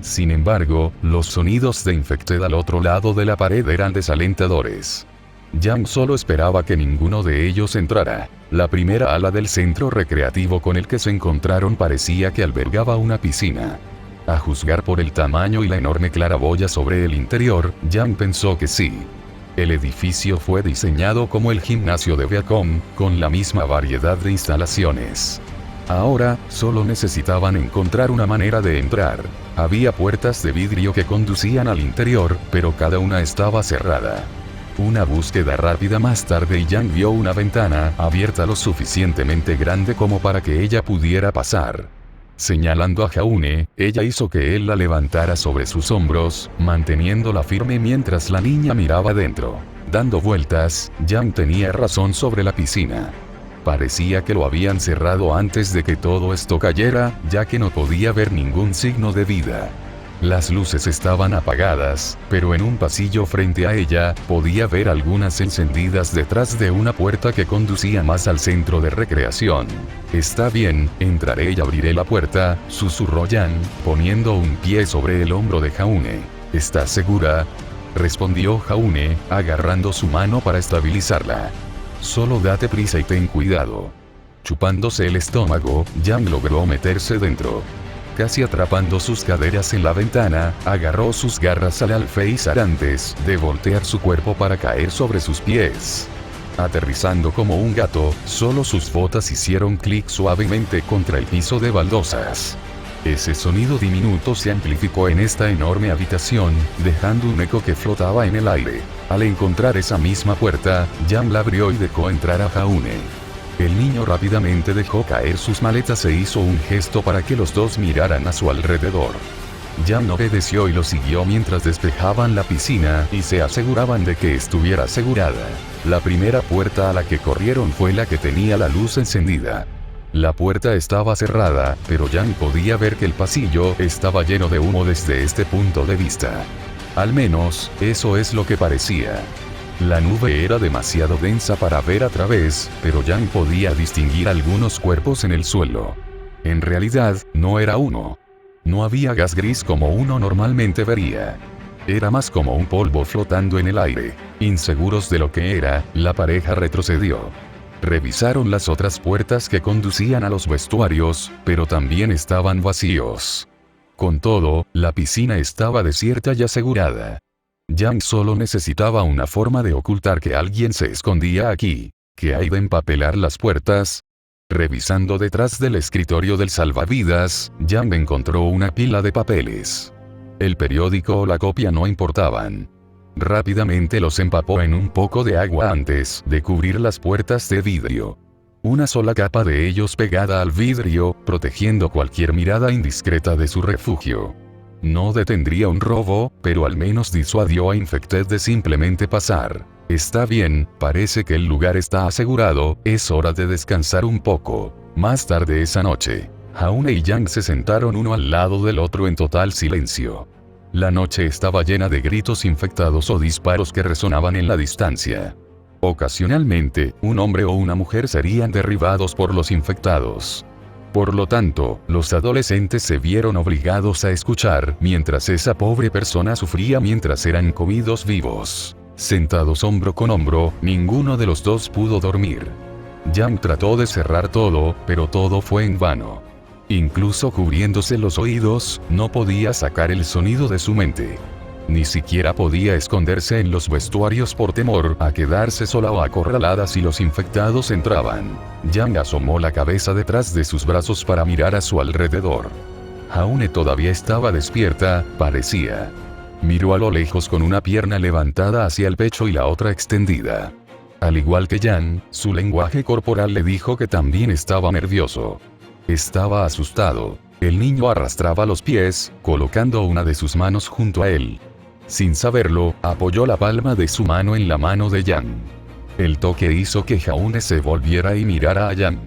Sin embargo, los sonidos de Infected al otro lado de la pared eran desalentadores. Yang solo esperaba que ninguno de ellos entrara. La primera ala del centro recreativo con el que se encontraron parecía que albergaba una piscina. A juzgar por el tamaño y la enorme claraboya sobre el interior, Yang pensó que sí. El edificio fue diseñado como el gimnasio de Viacom, con la misma variedad de instalaciones. Ahora, solo necesitaban encontrar una manera de entrar. Había puertas de vidrio que conducían al interior, pero cada una estaba cerrada. Una búsqueda rápida más tarde y Yang vio una ventana abierta lo suficientemente grande como para que ella pudiera pasar. Señalando a Jaune, ella hizo que él la levantara sobre sus hombros, manteniéndola firme mientras la niña miraba dentro. Dando vueltas, Yang tenía razón sobre la piscina. Parecía que lo habían cerrado antes de que todo esto cayera, ya que no podía ver ningún signo de vida. Las luces estaban apagadas, pero en un pasillo frente a ella, podía ver algunas encendidas detrás de una puerta que conducía más al centro de recreación. Está bien, entraré y abriré la puerta, susurró Yang, poniendo un pie sobre el hombro de Jaune. ¿Estás segura?, respondió Jaune, agarrando su mano para estabilizarla. Solo date prisa y ten cuidado. Chupándose el estómago, Yang logró meterse dentro. Casi atrapando sus caderas en la ventana, agarró sus garras al alféizar antes de voltear su cuerpo para caer sobre sus pies. Aterrizando como un gato, solo sus botas hicieron clic suavemente contra el piso de baldosas. Ese sonido diminuto se amplificó en esta enorme habitación, dejando un eco que flotaba en el aire. Al encontrar esa misma puerta, Yang la abrió y dejó entrar a Jaune. El niño rápidamente dejó caer sus maletas e hizo un gesto para que los dos miraran a su alrededor. Yang obedeció y lo siguió mientras despejaban la piscina y se aseguraban de que estuviera asegurada. La primera puerta a la que corrieron fue la que tenía la luz encendida. La puerta estaba cerrada, pero Yang podía ver que el pasillo estaba lleno de humo desde este punto de vista. Al menos, eso es lo que parecía. La nube era demasiado densa para ver a través, pero Yang podía distinguir algunos cuerpos en el suelo. En realidad, no era uno. No había gas gris como uno normalmente vería. Era más como un polvo flotando en el aire. Inseguros de lo que era, la pareja retrocedió. Revisaron las otras puertas que conducían a los vestuarios, pero también estaban vacíos. Con todo, la piscina estaba desierta y asegurada. Yang solo necesitaba una forma de ocultar que alguien se escondía aquí. ¿Qué hay de empapelar las puertas? Revisando detrás del escritorio del salvavidas, Yang encontró una pila de papeles. El periódico o la copia no importaban. Rápidamente los empapó en un poco de agua antes de cubrir las puertas de vidrio. Una sola capa de ellos pegada al vidrio, protegiendo cualquier mirada indiscreta de su refugio. No detendría un robo, pero al menos disuadió a Infected de simplemente pasar. Está bien, parece que el lugar está asegurado, es hora de descansar un poco. Más tarde esa noche, Jaune y Yang se sentaron uno al lado del otro en total silencio. La noche estaba llena de gritos infectados o disparos que resonaban en la distancia. Ocasionalmente, un hombre o una mujer serían derribados por los infectados. Por lo tanto, los adolescentes se vieron obligados a escuchar mientras esa pobre persona sufría mientras eran comidos vivos. Sentados hombro con hombro, ninguno de los dos pudo dormir. Yang trató de cerrar todo, pero todo fue en vano. Incluso cubriéndose los oídos, no podía sacar el sonido de su mente. Ni siquiera podía esconderse en los vestuarios por temor a quedarse sola o acorralada si los infectados entraban. Yang asomó la cabeza detrás de sus brazos para mirar a su alrededor. Jaune todavía estaba despierta, parecía. Miró a lo lejos con una pierna levantada hacia el pecho y la otra extendida. Al igual que Yang, su lenguaje corporal le dijo que también estaba nervioso. Estaba asustado. El niño arrastraba los pies, colocando una de sus manos junto a él. Sin saberlo, apoyó la palma de su mano en la mano de Yang. El toque hizo que Jaune se volviera y mirara a Yang.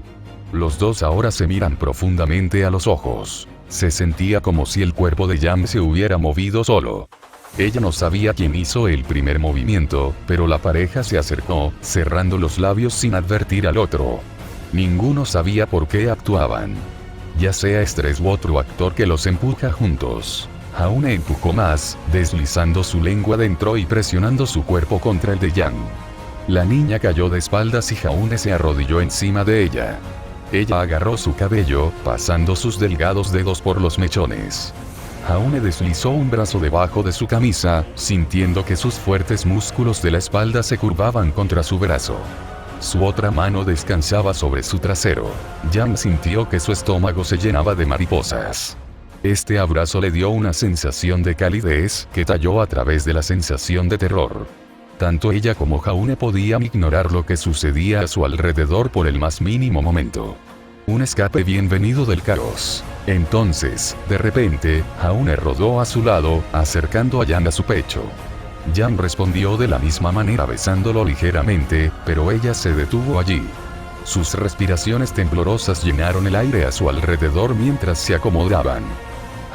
Los dos ahora se miran profundamente a los ojos. Se sentía como si el cuerpo de Yang se hubiera movido solo. Ella no sabía quién hizo el primer movimiento, pero la pareja se acercó, cerrando los labios sin advertir al otro. Ninguno sabía por qué actuaban. Ya sea estrés u otro actor que los empuja juntos. Jaune empujó más, deslizando su lengua dentro y presionando su cuerpo contra el de Yang. La niña cayó de espaldas y Jaune se arrodilló encima de ella. Ella agarró su cabello, pasando sus delgados dedos por los mechones. Jaune deslizó un brazo debajo de su camisa, sintiendo que sus fuertes músculos de la espalda se curvaban contra su brazo. Su otra mano descansaba sobre su trasero. Yang sintió que su estómago se llenaba de mariposas. Este abrazo le dio una sensación de calidez que talló a través de la sensación de terror. Tanto ella como Jaune podían ignorar lo que sucedía a su alrededor por el más mínimo momento. Un escape bienvenido del caos. Entonces, de repente, Jaune rodó a su lado, acercando a Yang a su pecho. Yang respondió de la misma manera besándolo ligeramente, pero ella se detuvo allí. Sus respiraciones temblorosas llenaron el aire a su alrededor mientras se acomodaban.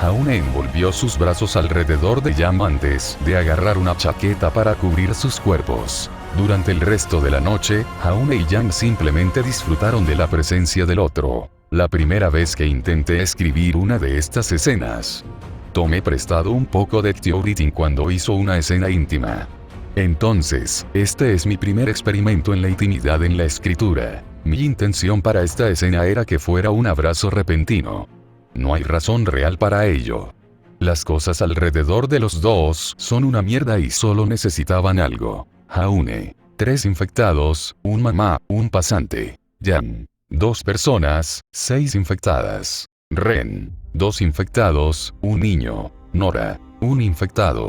Jaune envolvió sus brazos alrededor de Yang antes de agarrar una chaqueta para cubrir sus cuerpos. Durante el resto de la noche, Jaune y Yang simplemente disfrutaron de la presencia del otro. La primera vez que intenté escribir una de estas escenas, tomé prestado un poco de Theorytin cuando hizo una escena íntima. Entonces, este es mi primer experimento en la intimidad en la escritura. Mi intención para esta escena era que fuera un abrazo repentino. No hay razón real para ello. Las cosas alrededor de los dos son una mierda y solo necesitaban algo. Jaune. 3 infectados, un mamá, un pasante. Yang. 2 personas, 6 infectadas. Ren. 2 infectados, un niño. Nora. 1 infectado.